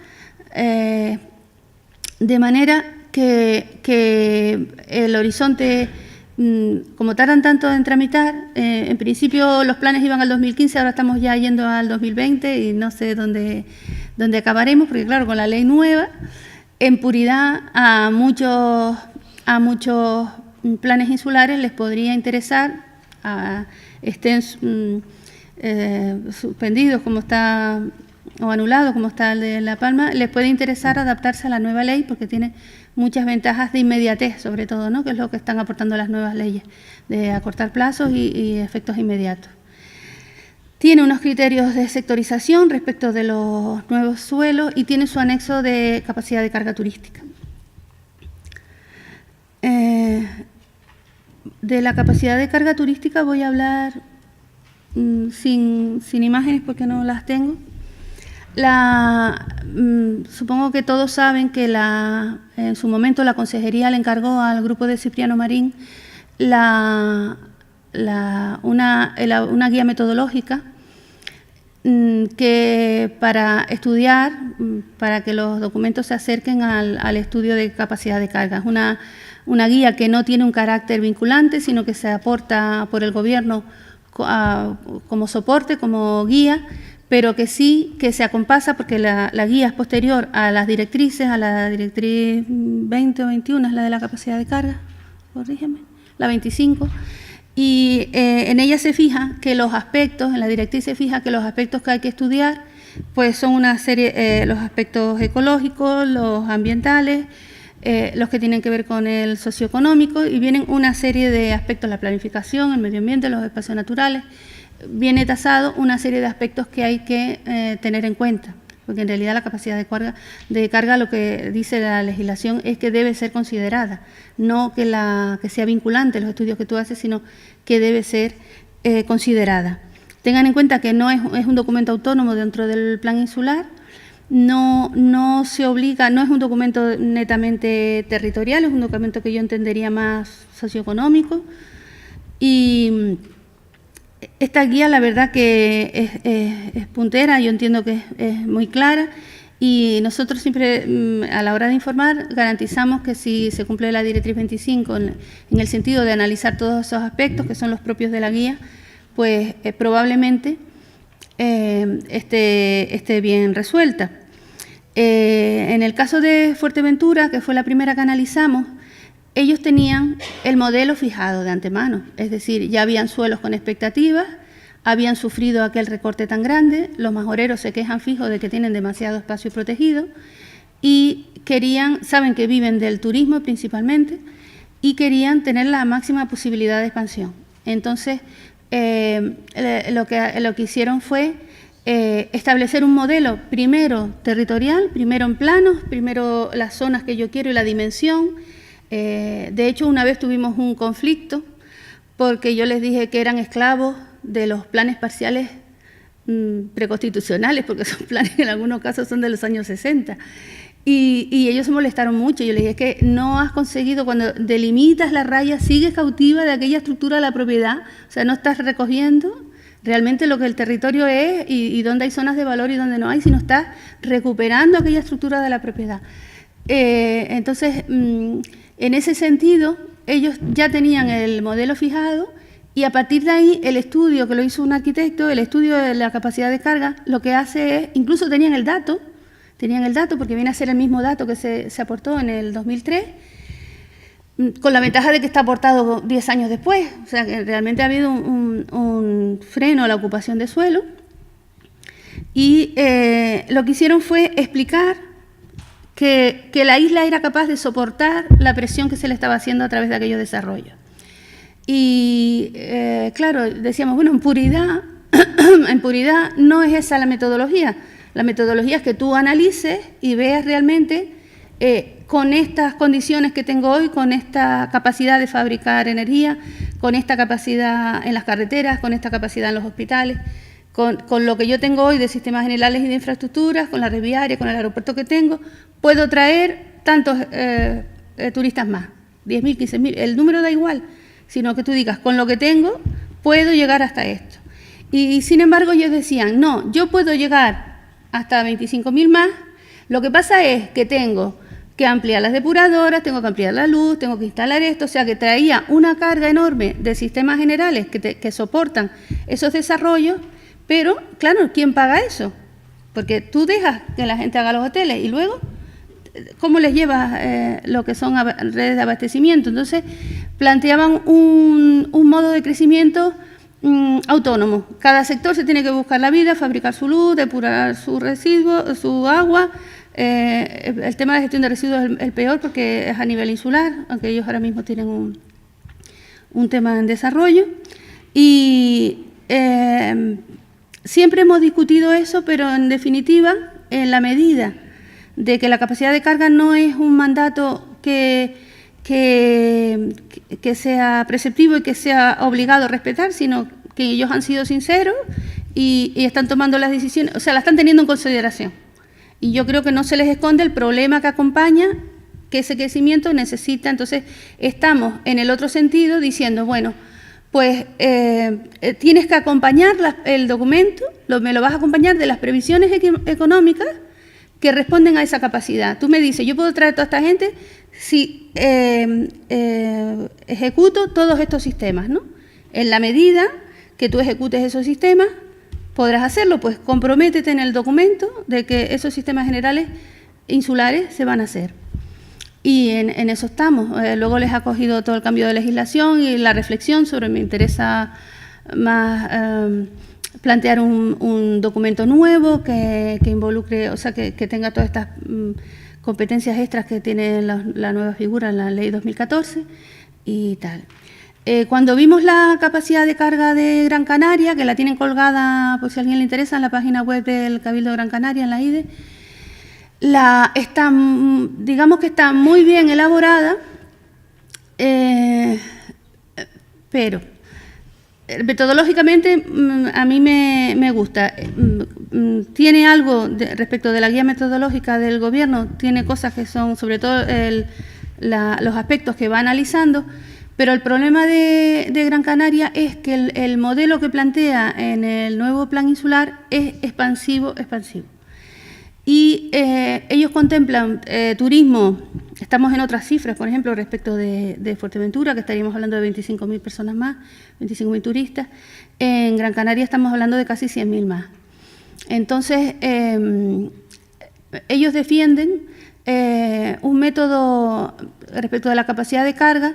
de manera que el horizonte, como tardan tanto en tramitar, en principio los planes iban al 2015, ahora estamos ya yendo al 2020 y no sé dónde acabaremos, porque claro, con la ley nueva, en puridad a muchos planes insulares les podría interesar, estén suspendidos como está o anulado, como está el de La Palma, les puede interesar adaptarse a la nueva ley porque tiene muchas ventajas de inmediatez, sobre todo, ¿no? Que es lo que están aportando las nuevas leyes, de acortar plazos y efectos inmediatos. Tiene unos criterios de sectorización respecto de los nuevos suelos y tiene su anexo de capacidad de carga turística. De la capacidad de carga turística voy a hablar sin imágenes porque no las tengo. Supongo que todos saben que en su momento la Consejería le encargó al grupo de Cipriano Marín una guía metodológica que para estudiar, para que los documentos se acerquen al estudio de capacidad de carga. Es una guía que no tiene un carácter vinculante, sino que se aporta por el Gobierno como soporte, como guía, pero que sí que se acompasa porque la guía es posterior a las directrices, a la directriz 20 o 21, es la de la capacidad de carga, corrígeme, la 25, y en ella se fija que los aspectos, en la directriz se fija que los aspectos que hay que estudiar, pues son una serie, los aspectos ecológicos, los ambientales, los que tienen que ver con el socioeconómico, y vienen una serie de aspectos, la planificación, el medio ambiente, los espacios naturales. Viene tasado una serie de aspectos que hay que tener en cuenta, porque en realidad la capacidad de carga lo que dice la legislación es que debe ser considerada, no que sea vinculante los estudios que tú haces, sino que debe ser considerada. Tengan en cuenta que no es un documento autónomo dentro del plan insular, no se obliga, no es un documento netamente territorial, es un documento que yo entendería más socioeconómico, y esta guía la verdad que es puntera, yo entiendo que es muy clara, y nosotros siempre a la hora de informar garantizamos que si se cumple la directriz 25 en el sentido de analizar todos esos aspectos que son los propios de la guía, pues probablemente esté bien resuelta. En el caso de Fuerteventura, que fue la primera que analizamos, ellos tenían el modelo fijado de antemano, es decir, ya habían suelos con expectativas, habían sufrido aquel recorte tan grande, los majoreros se quejan fijo de que tienen demasiado espacio protegido y saben que viven del turismo principalmente, y querían tener la máxima posibilidad de expansión. Entonces, lo que hicieron fue establecer un modelo primero territorial, primero en planos, primero las zonas que yo quiero y la dimensión. De hecho, una vez tuvimos un conflicto porque yo les dije que eran esclavos de los planes parciales preconstitucionales, porque esos planes en algunos casos son de los años 60. Y ellos se molestaron mucho. Yo les dije, es que no has conseguido, cuando delimitas la raya, sigues cautiva de aquella estructura de la propiedad, o sea, no estás recogiendo realmente lo que el territorio es y dónde hay zonas de valor y dónde no hay, sino estás recuperando aquella estructura de la propiedad. Entonces, en ese sentido, ellos ya tenían el modelo fijado, y a partir de ahí el estudio que lo hizo un arquitecto, el estudio de la capacidad de carga, lo que hace es, incluso tenían el dato porque viene a ser el mismo dato que se aportó en el 2003, con la ventaja de que está aportado 10 años después, o sea que realmente ha habido un freno a la ocupación de suelo, y lo que hicieron fue explicar que la isla era capaz de soportar la presión que se le estaba haciendo a través de aquellos desarrollos. Y claro, decíamos, bueno, en puridad no es esa la metodología. La metodología es que tú analices y veas realmente con estas condiciones que tengo hoy, con esta capacidad de fabricar energía, con esta capacidad en las carreteras, con esta capacidad en los hospitales, con lo que yo tengo hoy de sistemas generales y de infraestructuras, con la red viaria, con el aeropuerto que tengo, puedo traer tantos turistas más, 10.000, 15.000, el número da igual, sino que tú digas, con lo que tengo, puedo llegar hasta esto. Y sin embargo ellos decían, no, yo puedo llegar hasta 25.000 más, lo que pasa es que tengo que ampliar las depuradoras, tengo que ampliar la luz, tengo que instalar esto, o sea que traía una carga enorme de sistemas generales que soportan esos desarrollos, pero claro, ¿quién paga eso? Porque tú dejas que la gente haga los hoteles y luego, ¿cómo les llevas lo que son redes de abastecimiento? Entonces, planteaban un modo de crecimiento autónomo. Cada sector se tiene que buscar la vida, fabricar su luz, depurar sus residuos, su agua. El tema de la gestión de residuos es el peor porque es a nivel insular, aunque ellos ahora mismo tienen un tema en desarrollo. Y siempre hemos discutido eso, pero en definitiva, en la medida de que la capacidad de carga no es un mandato que sea preceptivo y que sea obligado a respetar, sino que ellos han sido sinceros y están tomando las decisiones, o sea, la están teniendo en consideración. Y yo creo que no se les esconde el problema que acompaña, que ese crecimiento necesita. Entonces, estamos en el otro sentido diciendo, bueno, pues tienes que acompañar el documento, me lo vas a acompañar de las previsiones económicas que responden a esa capacidad. Tú me dices, yo puedo traer a toda esta gente si ejecuto todos estos sistemas, ¿no? En la medida que tú ejecutes esos sistemas, podrás hacerlo, pues comprométete en el documento de que esos sistemas generales insulares se van a hacer. Y en eso estamos. Luego les ha cogido todo el cambio de legislación y la reflexión sobre, me interesa más plantear un documento nuevo que involucre, o sea, que tenga todas estas competencias extras que tiene la nueva figura en la Ley 2014 y tal. Cuando vimos la capacidad de carga de Gran Canaria, que la tienen colgada, por si a alguien le interesa, en la página web del Cabildo de Gran Canaria, en la IDE, digamos que está muy bien elaborada, pero metodológicamente a mí me gusta. Tiene algo respecto de la guía metodológica del Gobierno, tiene cosas que son, sobre todo los aspectos que va analizando, pero el problema de Gran Canaria es que el modelo que plantea en el nuevo plan insular es expansivo. Y ellos contemplan turismo, estamos en otras cifras, por ejemplo, respecto de Fuerteventura, que estaríamos hablando de 25.000 personas más, 25.000 turistas. En Gran Canaria estamos hablando de casi 100.000 más. Entonces, ellos defienden un método respecto de la capacidad de carga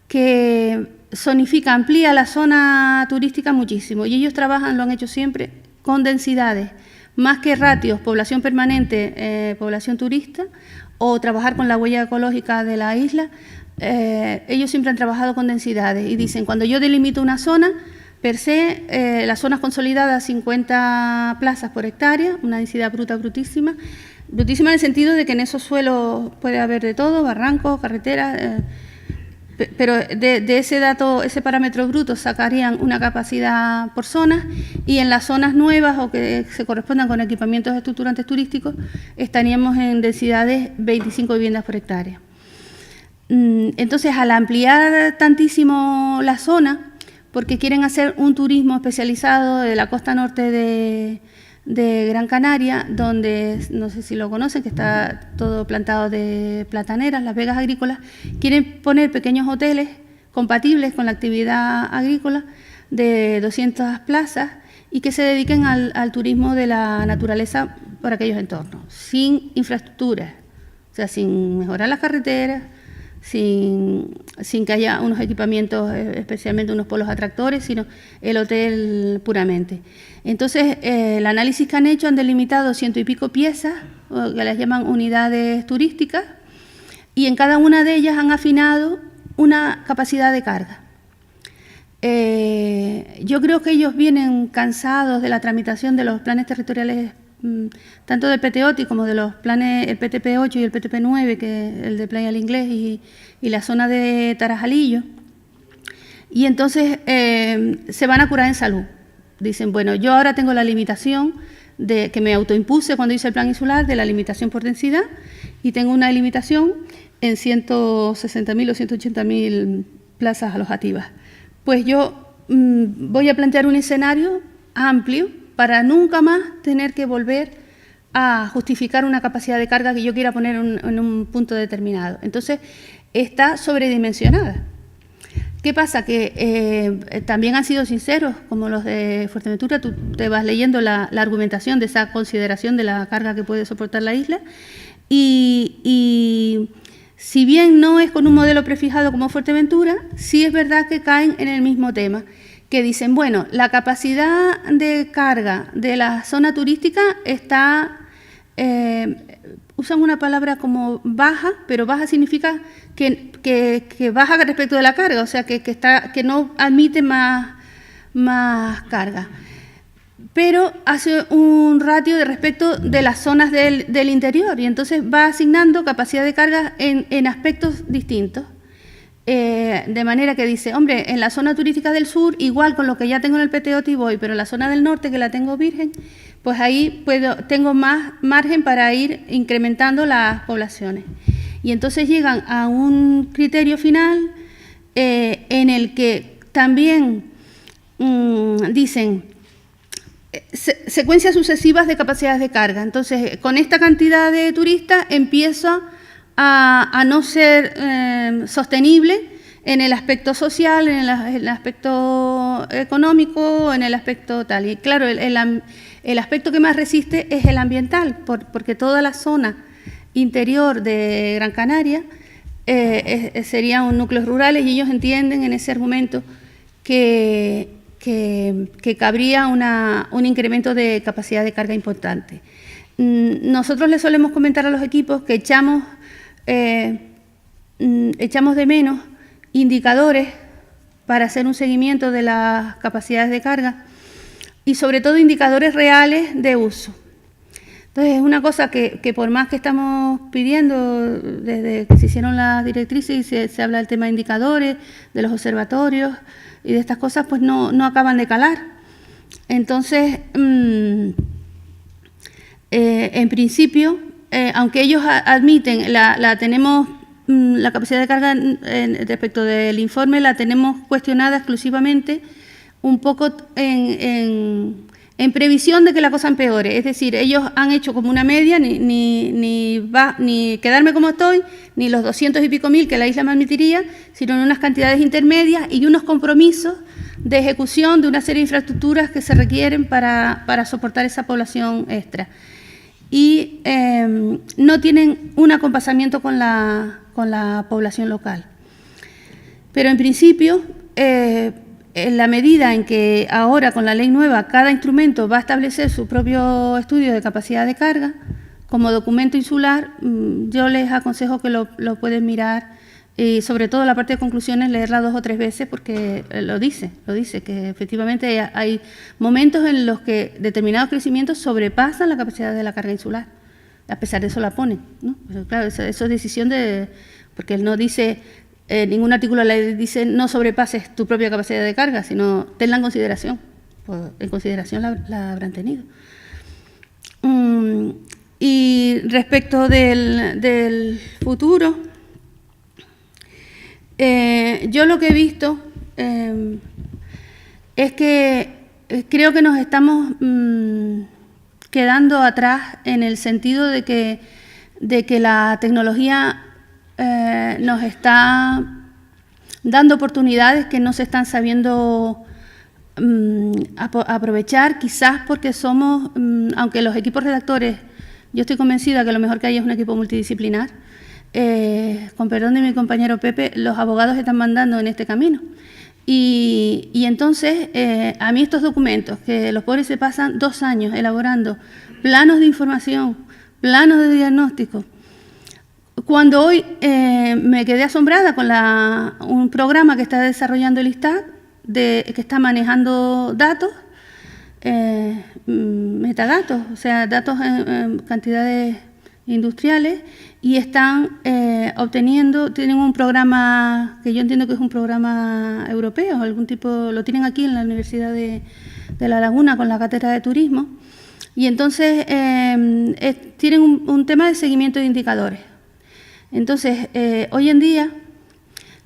que zonifica, amplía la zona turística muchísimo. Y ellos trabajan, lo han hecho siempre, con densidades, más que ratios, población permanente, población turista, o trabajar con la huella ecológica de la isla. Ellos siempre han trabajado con densidades y dicen, cuando yo delimito una zona, per se, las zonas consolidadas, 50 plazas por hectárea, una densidad brutísima en el sentido de que en esos suelos puede haber de todo, barrancos, carreteras, pero de ese dato, ese parámetro bruto sacarían una capacidad por zona, y en las zonas nuevas o que se correspondan con equipamientos estructurantes turísticos estaríamos en densidades 25 viviendas por hectárea. Entonces, al ampliar tantísimo la zona, porque quieren hacer un turismo especializado de la costa norte de Gran Canaria, donde, no sé si lo conocen, que está todo plantado de plataneras, las vegas agrícolas, quieren poner pequeños hoteles compatibles con la actividad agrícola de 200 plazas y que se dediquen al turismo de la naturaleza por aquellos entornos, sin infraestructuras, o sea, sin mejorar las carreteras, sin que haya unos equipamientos, especialmente unos polos atractores, sino el hotel puramente. Entonces, el análisis que han hecho han delimitado 100 y pico piezas, que las llaman unidades turísticas, y en cada una de ellas han afinado una capacidad de carga. Yo creo que ellos vienen cansados de la tramitación de los planes territoriales, tanto del PTOTI como de los planes, el PTP8 y el PTP9, que es el de Playa del Inglés y la zona de Tarajalillo, y entonces se van a curar en salud. Dicen, bueno, yo ahora tengo la limitación que me autoimpuse cuando hice el plan insular, de la limitación por densidad, y tengo una limitación en 160.000 o 180.000 plazas alojativas. Pues yo voy a plantear un escenario amplio para nunca más tener que volver a justificar una capacidad de carga que yo quiera poner en un punto determinado. Entonces, está sobredimensionada. ¿Qué pasa? Que también han sido sinceros, como los de Fuerteventura, tú te vas leyendo la argumentación de esa consideración de la carga que puede soportar la isla, y si bien no es con un modelo prefijado como Fuerteventura, sí es verdad que caen en el mismo tema, que dicen, bueno, la capacidad de carga de la zona turística está, usan una palabra como baja, pero baja significa que baja respecto de la carga, o sea, que no admite más carga. Pero hace un ratio de respecto de las zonas del interior y entonces va asignando capacidad de carga en aspectos distintos. De manera que dice, hombre, en la zona turística del sur, igual con lo que ya tengo en el PTOT voy, pero en la zona del norte, que la tengo virgen, pues ahí tengo más margen para ir incrementando las poblaciones. Y entonces llegan a un criterio final en el que también dicen secuencias sucesivas de capacidades de carga. Entonces, con esta cantidad de turistas empiezo a no ser sostenible en el aspecto social, en el aspecto económico, en el aspecto tal. Y claro, el aspecto que más resiste es el ambiental, porque toda la zona interior de Gran Canaria serían núcleos rurales y ellos entienden en ese argumento que cabría un incremento de capacidad de carga importante. Nosotros les solemos comentar a los equipos que echamos de menos indicadores para hacer un seguimiento de las capacidades de carga y sobre todo indicadores reales de uso. Entonces es una cosa que por más que estamos pidiendo desde que se hicieron las directrices y se habla del tema de indicadores, de los observatorios y de estas cosas, pues no acaban de calar. Entonces, en principio, aunque ellos admiten, tenemos la capacidad de carga respecto del informe, la tenemos cuestionada exclusivamente un poco en previsión de que la cosa empeore. Es decir, ellos han hecho como una media, ni quedarme como estoy, ni los 200 y pico mil que la isla me admitiría, sino en unas cantidades intermedias y unos compromisos de ejecución de una serie de infraestructuras que se requieren para soportar esa población extra. Y no tienen un acompasamiento con la población local. Pero en principio, en la medida en que ahora con la ley nueva cada instrumento va a establecer su propio estudio de capacidad de carga, como documento insular, yo les aconsejo que lo pueden mirar y sobre todo la parte de conclusiones leerla 2 o 3 veces porque lo dice, que efectivamente hay momentos en los que determinados crecimientos sobrepasan la capacidad de la carga insular. A pesar de eso la ponen, ¿no? Pero claro, eso es decisión porque él no dice, ningún artículo de la ley dice no sobrepases tu propia capacidad de carga, sino tenla en consideración. Pues en consideración la habrán tenido. Y respecto del futuro, yo lo que he visto es que creo que nos estamos quedando atrás en el sentido de que la tecnología nos está dando oportunidades que no se están sabiendo aprovechar, quizás porque somos, aunque los equipos redactores, yo estoy convencida que lo mejor que hay es un equipo multidisciplinar, con perdón de mi compañero Pepe, los abogados están mandando en este camino. Y entonces, a mí estos documentos, que los pobres se pasan 2 años elaborando planos de información, planos de diagnóstico, cuando hoy me quedé asombrada con un programa que está desarrollando el ISTAC, que está manejando datos, metadatos, o sea, datos en cantidades industriales, y están tienen un programa que yo entiendo que es un programa europeo, algún tipo, lo tienen aquí en la Universidad de La Laguna con la cátedra de turismo, y entonces tienen un tema de seguimiento de indicadores. Entonces, hoy en día,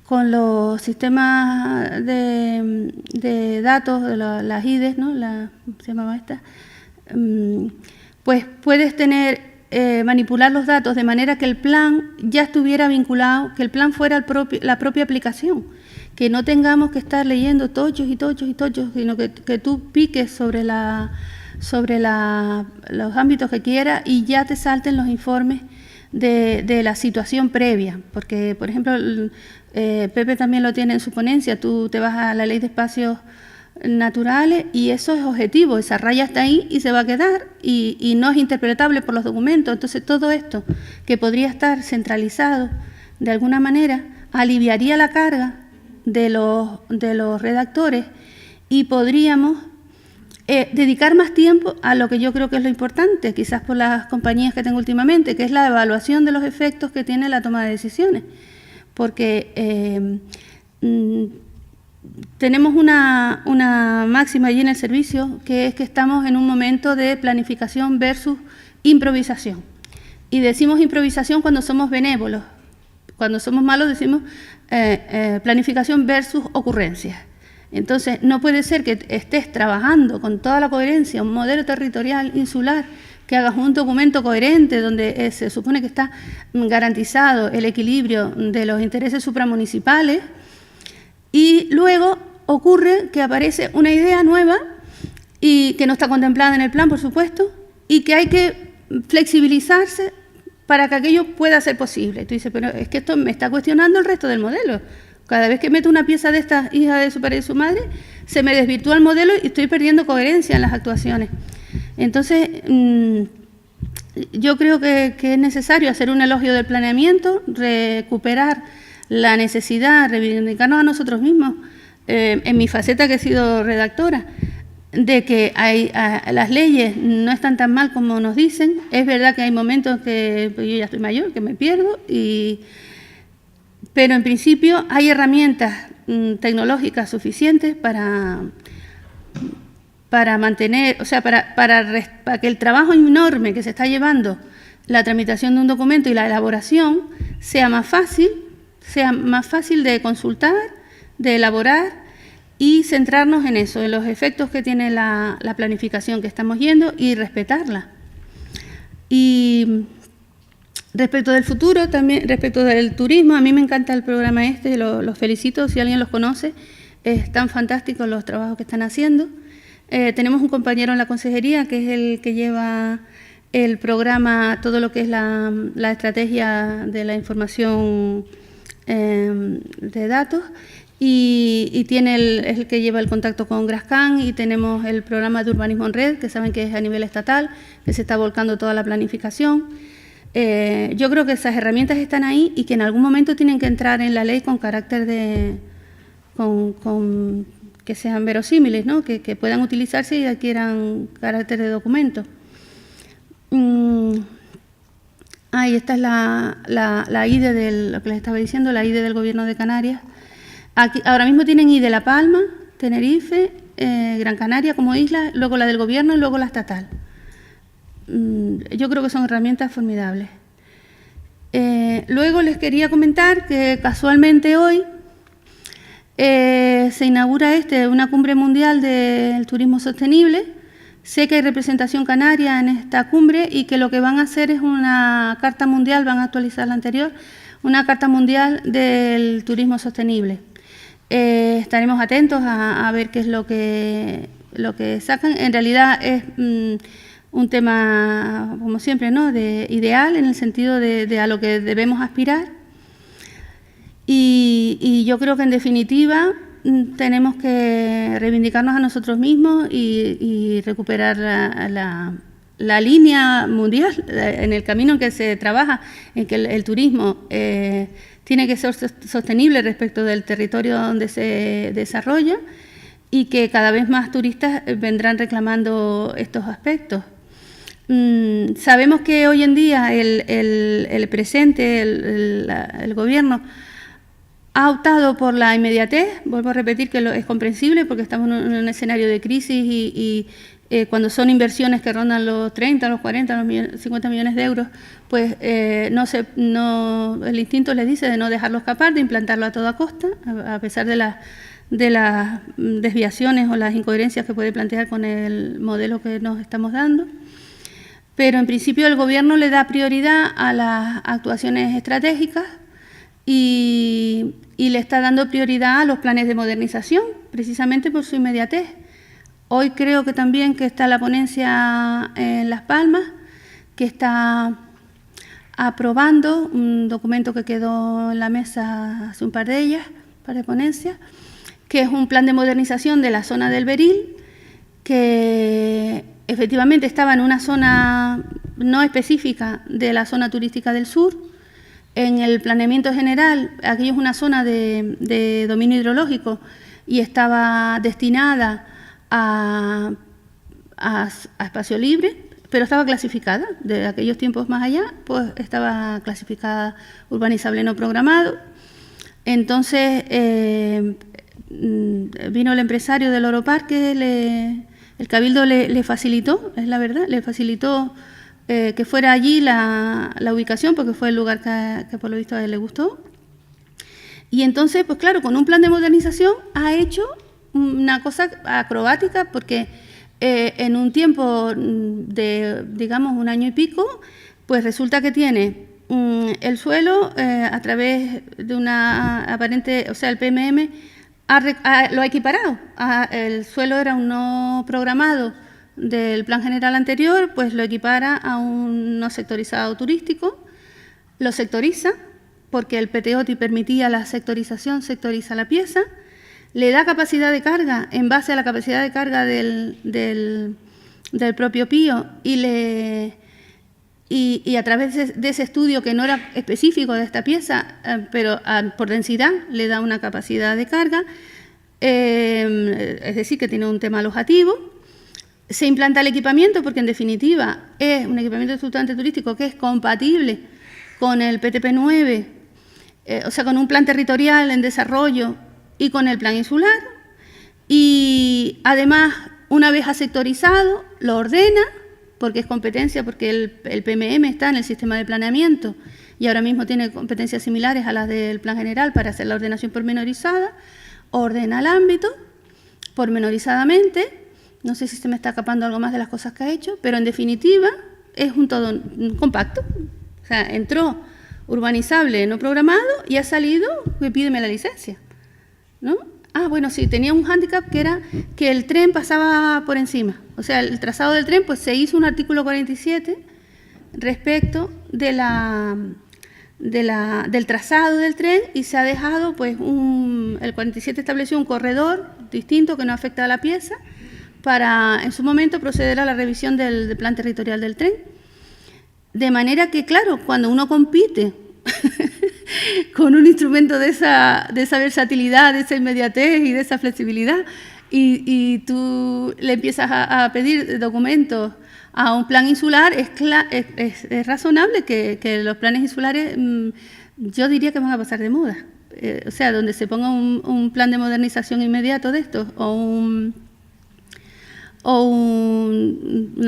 con los sistemas de datos, de las IDES, ¿no? ¿Cómo se llamaba esta? Pues puedes manipular los datos de manera que el plan ya estuviera vinculado, que el plan fuera la propia aplicación, que no tengamos que estar leyendo tochos y tochos y tochos, sino que tú piques sobre los ámbitos que quieras y ya te salten los informes de la situación previa, porque, por ejemplo, Pepe también lo tiene en su ponencia, tú te vas a la ley de espacios naturales, y eso es objetivo, esa raya está ahí y se va a quedar y no es interpretable por los documentos. Entonces todo esto que podría estar centralizado de alguna manera aliviaría la carga de los redactores y podríamos dedicar más tiempo a lo que yo creo que es lo importante, quizás por las compañías que tengo últimamente, que es la evaluación de los efectos que tiene la toma de decisiones. Porque tenemos una máxima allí en el servicio, que es que estamos en un momento de planificación versus improvisación. Y decimos improvisación cuando somos benévolos. Cuando somos malos decimos planificación versus ocurrencias. Entonces, no puede ser que estés trabajando con toda la coherencia un modelo territorial insular, que hagas un documento coherente donde se supone que está garantizado el equilibrio de los intereses supramunicipales, y luego ocurre que aparece una idea nueva y que no está contemplada en el plan, por supuesto, y que hay que flexibilizarse para que aquello pueda ser posible. Tú dices, pero es que esto me está cuestionando el resto del modelo. Cada vez que meto una pieza de estas, hija de su padre y su madre, se me desvirtúa el modelo y estoy perdiendo coherencia en las actuaciones. Entonces, yo creo que es necesario hacer un elogio del planeamiento, recuperar la necesidad, reivindicarnos a nosotros mismos, en mi faceta que he sido redactora, de que las leyes no están tan mal como nos dicen. Es verdad que hay momentos que pues yo ya estoy mayor, que me pierdo, pero en principio hay herramientas tecnológicas suficientes para mantener, o sea, para que el trabajo enorme que se está llevando, la tramitación de un documento y la elaboración, sea más fácil de consultar, de elaborar y centrarnos en eso, en los efectos que tiene la planificación que estamos yendo y respetarla. Y respecto del futuro, también respecto del turismo, a mí me encanta el programa este, los felicito si alguien los conoce, están fantásticos los trabajos que están haciendo. Tenemos un compañero en la consejería que es el que lleva el programa, todo lo que es la estrategia de la información de datos, y es el que lleva el contacto con Grascan, y tenemos el programa de urbanismo en red, que saben que es a nivel estatal, que se está volcando toda la planificación. Yo creo que esas herramientas están ahí y que en algún momento tienen que entrar en la ley con carácter que sean verosímiles, ¿no? Que puedan utilizarse y adquieran carácter de documento. Esta es la IDE lo que les estaba diciendo, la IDE del Gobierno de Canarias. Aquí, ahora mismo tienen IDE La Palma, Tenerife, Gran Canaria como isla, luego la del Gobierno y luego la estatal. Yo creo que son herramientas formidables. Luego les quería comentar que casualmente hoy se inaugura una cumbre mundial del turismo sostenible. Sé que hay representación canaria en esta cumbre y que lo que van a hacer es una carta mundial, van a actualizar la anterior, una carta mundial del turismo sostenible. Estaremos atentos a ver qué es lo que sacan. En realidad es un tema, como siempre, ¿no?, ideal en el sentido de a lo que debemos aspirar. Y yo creo que, en definitiva, tenemos que reivindicarnos a nosotros mismos y recuperar la línea mundial en el camino en que se trabaja, en que el turismo tiene que ser sostenible respecto del territorio donde se desarrolla, y que cada vez más turistas vendrán reclamando estos aspectos. Sabemos que hoy en día el presente, el Gobierno, ha optado por la inmediatez. Vuelvo a repetir que es comprensible porque estamos en un escenario de crisis y cuando son inversiones que rondan los 30, los 40, los 50 millones de euros, pues el instinto les dice de no dejarlo escapar, de implantarlo a toda costa, a pesar de las desviaciones o las incoherencias que puede plantear con el modelo que nos estamos dando. Pero en principio el Gobierno le da prioridad a las actuaciones estratégicas y le está dando prioridad a los planes de modernización, precisamente por su inmediatez. Hoy creo que también que está la ponencia en Las Palmas, que está aprobando un documento que quedó en la mesa hace un par de ponencias, que es un plan de modernización de la zona del Beril, que efectivamente estaba en una zona no específica de la zona turística del sur. En el planeamiento general, aquello es una zona de dominio hidrológico y estaba destinada a espacio libre, pero estaba clasificada. De aquellos tiempos más allá, pues estaba clasificada urbanizable no programado. Entonces, vino el empresario del Oroparque, el Cabildo le facilitó, es la verdad, le facilitó que fuera allí la ubicación, porque fue el lugar que por lo visto a él le gustó. Y entonces, pues claro, con un plan de modernización ha hecho una cosa acrobática, porque en un tiempo de, digamos, 1 año y pico, pues resulta que tiene el suelo a través de una aparente, o sea, el PMM lo ha equiparado. El suelo era un no programado del plan general anterior, pues lo equipara a un no sectorizado turístico, lo sectoriza, porque el PTOTI permitía la sectorización, sectoriza la pieza, le da capacidad de carga en base a la capacidad de carga del propio PIO y a través de ese estudio, que no era específico de esta pieza, pero por densidad le da una capacidad de carga, es decir, que tiene un tema alojativo. Se implanta el equipamiento, porque en definitiva es un equipamiento estructurante turístico que es compatible con el PTP9, o sea, con un plan territorial en desarrollo y con el plan insular. Y además, una vez ha sectorizado, lo ordena, porque es competencia, porque el PMM está en el sistema de planeamiento y ahora mismo tiene competencias similares a las del plan general para hacer la ordenación pormenorizada, ordena el ámbito pormenorizadamente. No sé si se me está escapando algo más de las cosas que ha hecho, pero en definitiva es un todo compacto. O sea, entró urbanizable no programado y ha salido que pídeme la licencia, ¿no? Ah, bueno, sí, tenía un hándicap, que era que el tren pasaba por encima. O sea, el trazado del tren, pues se hizo un artículo 47 respecto del trazado del tren, y se ha dejado, pues, el 47 estableció un corredor distinto que no afecta a la pieza, para en su momento proceder a la revisión del plan territorial del tren. De manera que, claro, cuando uno compite con un instrumento de esa versatilidad, de esa inmediatez y de esa flexibilidad, y tú le empiezas a pedir documentos a un plan insular, es razonable que los planes insulares, yo diría que van a pasar de moda. O sea, donde se ponga un plan de modernización inmediato de estos, o un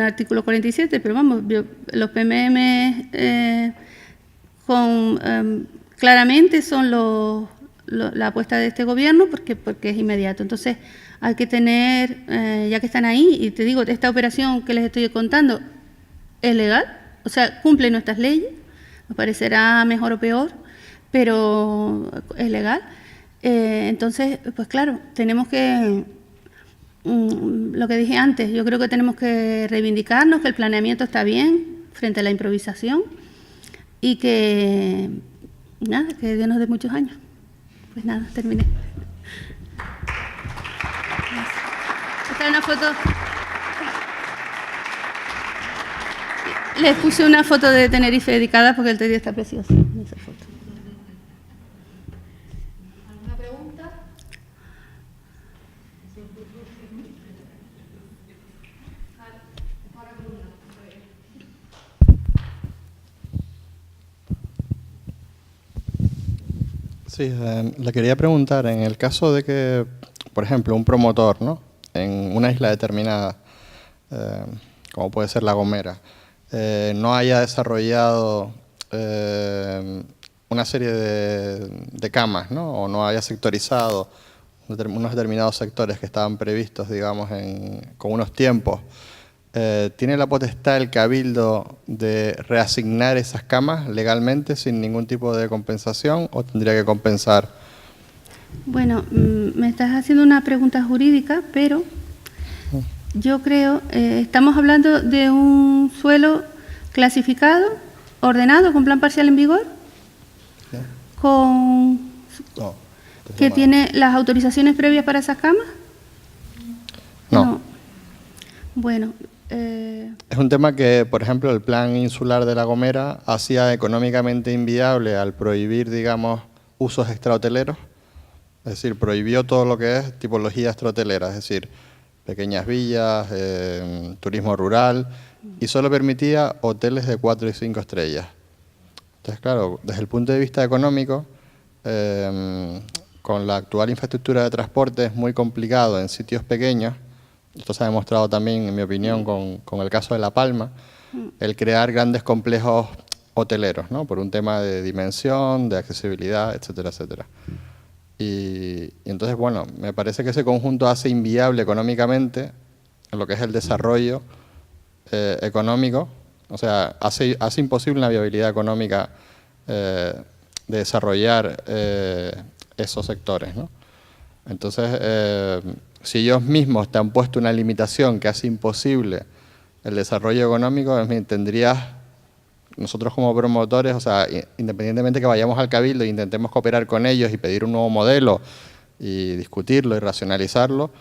artículo 47, pero vamos, los PMM claramente son la apuesta de este gobierno, porque es inmediato. Entonces hay que tener, ya que están ahí, y te digo, esta operación que les estoy contando es legal, o sea, cumple nuestras leyes, nos parecerá mejor o peor, pero es legal. Entonces, pues claro, tenemos que, lo que dije antes, yo creo que tenemos que reivindicarnos, que el planeamiento está bien frente a la improvisación, y que, nada, que Dios nos dé muchos años. Pues nada, terminé. Esta es una foto. Les puse una foto de Tenerife dedicada porque el día está precioso en esa foto. ¿Alguna pregunta? Sí, le quería preguntar, en el caso de que, por ejemplo, un promotor, ¿no?, en una isla determinada, como puede ser La Gomera, no haya desarrollado una serie de camas, ¿no?, o no haya sectorizado unos determinados sectores que estaban previstos, digamos, con unos tiempos, ¿tiene la potestad el Cabildo de reasignar esas camas legalmente sin ningún tipo de compensación, o tendría que compensar? Bueno, me estás haciendo una pregunta jurídica, pero yo creo, estamos hablando de un suelo clasificado, ordenado, con plan parcial en vigor, ¿Sí? con... No. ¿Que tiene las autorizaciones previas para esas camas? No. Bueno. Es un tema que, por ejemplo, el plan insular de La Gomera hacía económicamente inviable al prohibir, digamos, usos extrahoteleros. Es decir, prohibió todo lo que es tipología extrahotelera, es decir, pequeñas villas, turismo rural, y solo permitía hoteles de 4 y 5 estrellas. Entonces, claro, desde el punto de vista económico, con la actual infraestructura de transporte es muy complicado en sitios pequeños. Esto se ha demostrado también, en mi opinión, con el caso de La Palma, el crear grandes complejos hoteleros, ¿no? Por un tema de dimensión, de accesibilidad, etcétera, etcétera. Y entonces, bueno, me parece que ese conjunto hace inviable económicamente lo que es el desarrollo económico, o sea, hace imposible una viabilidad económica de desarrollar esos sectores, ¿no? Entonces, si ellos mismos te han puesto una limitación que hace imposible el desarrollo económico, nosotros como promotores, o sea, independientemente que vayamos al Cabildo e intentemos cooperar con ellos y pedir un nuevo modelo y discutirlo y racionalizarlo,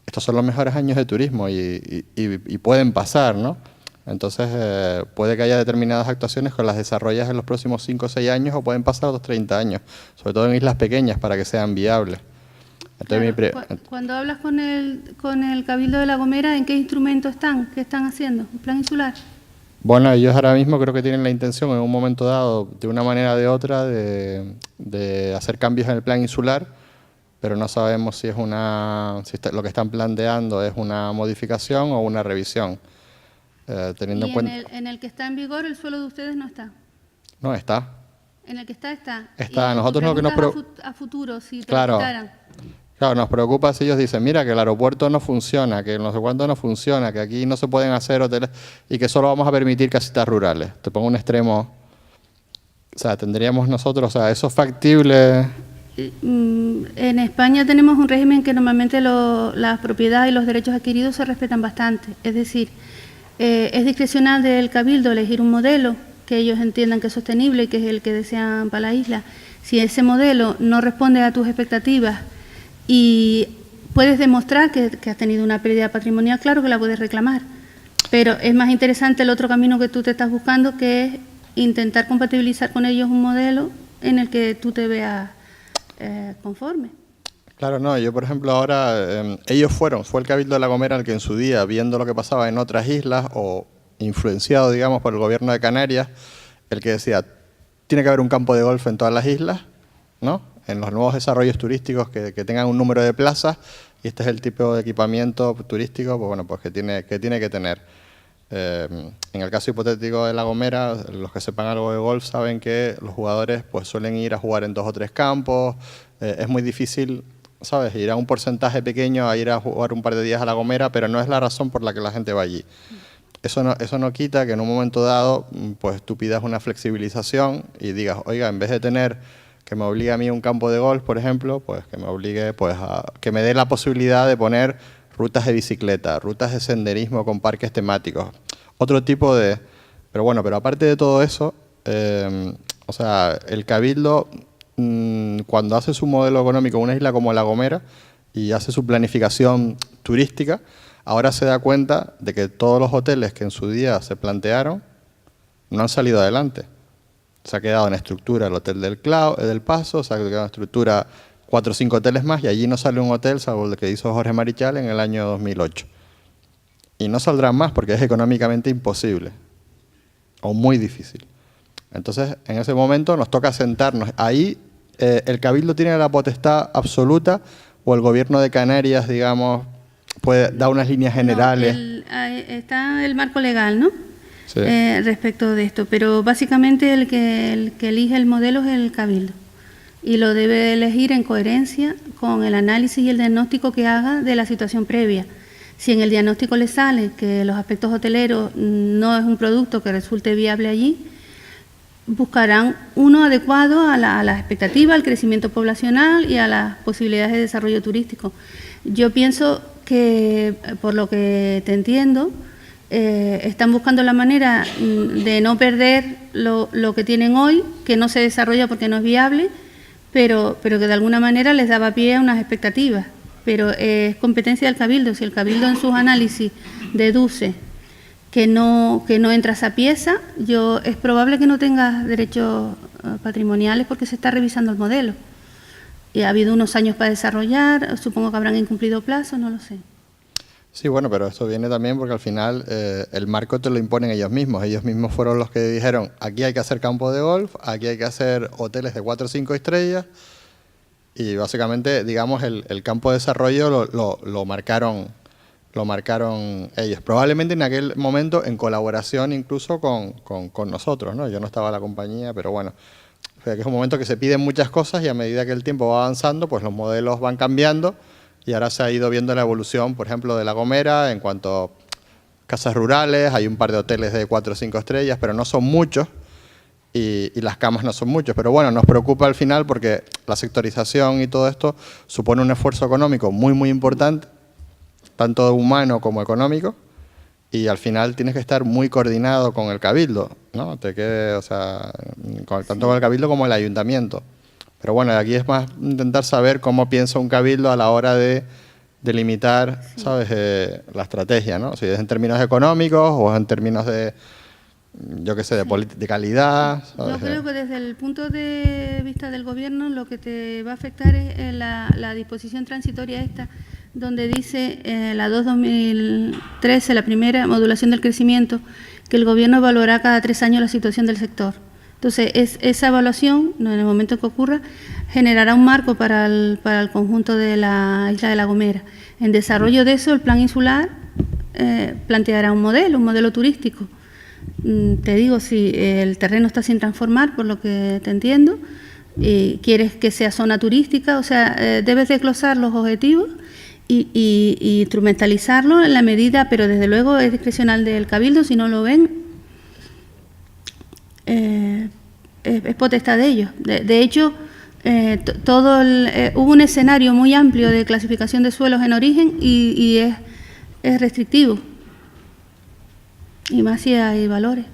estos son los mejores años de turismo y pueden pasar, ¿no? Entonces, puede que haya determinadas actuaciones que las desarrollas en los próximos 5 o 6 años o pueden pasar otros 30 años, sobre todo en islas pequeñas para que sean viables. Entonces, claro, cuando hablas con el Cabildo de La Gomera, ¿en qué instrumento están? ¿Qué están haciendo? ¿Un plan insular? Bueno, ellos ahora mismo creo que tienen la intención en un momento dado, de una manera o de otra, de hacer cambios en el plan insular, pero no sabemos si lo que están planteando es una modificación o una revisión. Teniendo en cuenta... en el que está en vigor el suelo de ustedes no está? No, está. ¿En el que está? Está. Nosotros lo que nos preocupa... a futuro, si te claro, quitaran. Claro, nos preocupa si ellos dicen, mira, que el aeropuerto no funciona, que no sé cuánto no funciona, que aquí no se pueden hacer hoteles y que solo vamos a permitir casitas rurales. Te pongo un extremo, o sea, tendríamos nosotros, o sea, eso es factible. En España tenemos un régimen que normalmente las propiedades y los derechos adquiridos se respetan bastante. Es decir, es discrecional del Cabildo elegir un modelo que ellos entiendan que es sostenible y que es el que desean para la isla. Si ese modelo no responde a tus expectativas y puedes demostrar que has tenido una pérdida patrimonial, claro que la puedes reclamar. Pero es más interesante el otro camino que tú te estás buscando, que es intentar compatibilizar con ellos un modelo en el que tú te veas conforme. Claro, no, yo por ejemplo ahora, fue el Cabildo de La Gomera el que en su día, viendo lo que pasaba en otras islas o influenciado, digamos, por el gobierno de Canarias, el que decía, tiene que haber un campo de golf en todas las islas, ¿no? En los nuevos desarrollos turísticos que tengan un número de plazas, y este es el tipo de equipamiento turístico pues bueno, pues que tiene que tener. En el caso hipotético de La Gomera, los que sepan algo de golf saben que los jugadores pues suelen ir a jugar en 2 o 3 campos, es muy difícil, ¿sabes?, ir a un porcentaje pequeño a ir a jugar un par de días a La Gomera, pero no es la razón por la que la gente va allí. Eso no quita que en un momento dado pues tú pidas una flexibilización y digas, oiga, en vez de tener que me obligue a mí un campo de golf, por ejemplo, pues que me obligue que me dé la posibilidad de poner rutas de bicicleta, rutas de senderismo con parques temáticos, otro tipo de... Pero bueno, pero aparte de todo eso, o sea, el Cabildo, cuando hace su modelo económico en una isla como La Gomera y hace su planificación turística, ahora se da cuenta de que todos los hoteles que en su día se plantearon no han salido adelante. Se ha quedado en estructura el Hotel del Paso, se ha quedado en estructura 4 o 5 hoteles más y allí no sale un hotel salvo el que hizo Jorge Marichal en el año 2008. Y no saldrán más porque es económicamente imposible o muy difícil. Entonces, en ese momento nos toca sentarnos. Ahí el Cabildo tiene la potestad absoluta o el Gobierno de Canarias, digamos, puede dar unas líneas generales. Está el marco legal, ¿no? Sí. Respecto de esto, pero básicamente el que elige el modelo es el Cabildo y lo debe elegir en coherencia con el análisis y el diagnóstico que haga de la situación previa. Si en el diagnóstico le sale que los aspectos hoteleros no es un producto que resulte viable allí, buscarán uno adecuado a las expectativas, al crecimiento poblacional y a las posibilidades de desarrollo turístico. Yo pienso que, por lo que te entiendo, están buscando la manera de no perder lo que tienen hoy, que no se desarrolla porque no es viable, pero que de alguna manera les daba pie a unas expectativas. Pero es competencia del Cabildo. Si el Cabildo en sus análisis deduce que no entra esa pieza, es probable que no tenga derechos patrimoniales porque se está revisando el modelo. Y ha habido unos años para desarrollar, supongo que habrán incumplido plazos, no lo sé. Sí, bueno, pero esto viene también porque al final el marco te lo imponen ellos mismos. Ellos mismos fueron los que dijeron, aquí hay que hacer campo de golf, aquí hay que hacer hoteles de 4 o 5 estrellas, y básicamente, digamos, el campo de desarrollo lo marcaron ellos. Probablemente en aquel momento en colaboración incluso con nosotros, ¿no? Yo no estaba en la compañía, pero bueno, o sea, que es un momento que se piden muchas cosas y a medida que el tiempo va avanzando, pues los modelos van cambiando y ahora se ha ido viendo la evolución, por ejemplo, de La Gomera en cuanto a casas rurales. Hay un par de hoteles de 4 o 5 estrellas, pero no son muchos. Y las camas no son muchos, pero bueno, nos preocupa al final porque la sectorización y todo esto supone un esfuerzo económico muy, muy importante, tanto humano como económico, y al final tienes que estar muy coordinado con el Cabildo, ¿no? O sea, tanto con el Cabildo como el Ayuntamiento. Pero bueno, aquí es más intentar saber cómo piensa un Cabildo a la hora de delimitar, ¿sabes?, la estrategia, ¿no? Si es en términos económicos o es en términos de, yo qué sé, de calidad, ¿sabes? Yo creo que desde el punto de vista del Gobierno lo que te va a afectar es la disposición transitoria esta, donde dice la 2/2013, la primera modulación del crecimiento, que el Gobierno evaluará cada 3 años la situación del sector. Entonces, esa evaluación, en el momento que ocurra, generará un marco para el conjunto de la isla de La Gomera. En desarrollo de eso, el plan insular planteará un modelo turístico. Te digo, si el terreno está sin transformar, por lo que te entiendo, y quieres que sea zona turística, o sea, debes desglosar los objetivos y instrumentalizarlo en la medida, pero desde luego es discrecional del Cabildo, si no lo ven, es potestad de ellos. De hecho, hubo un escenario muy amplio de clasificación de suelos en origen y es restrictivo. Y más si hay valores.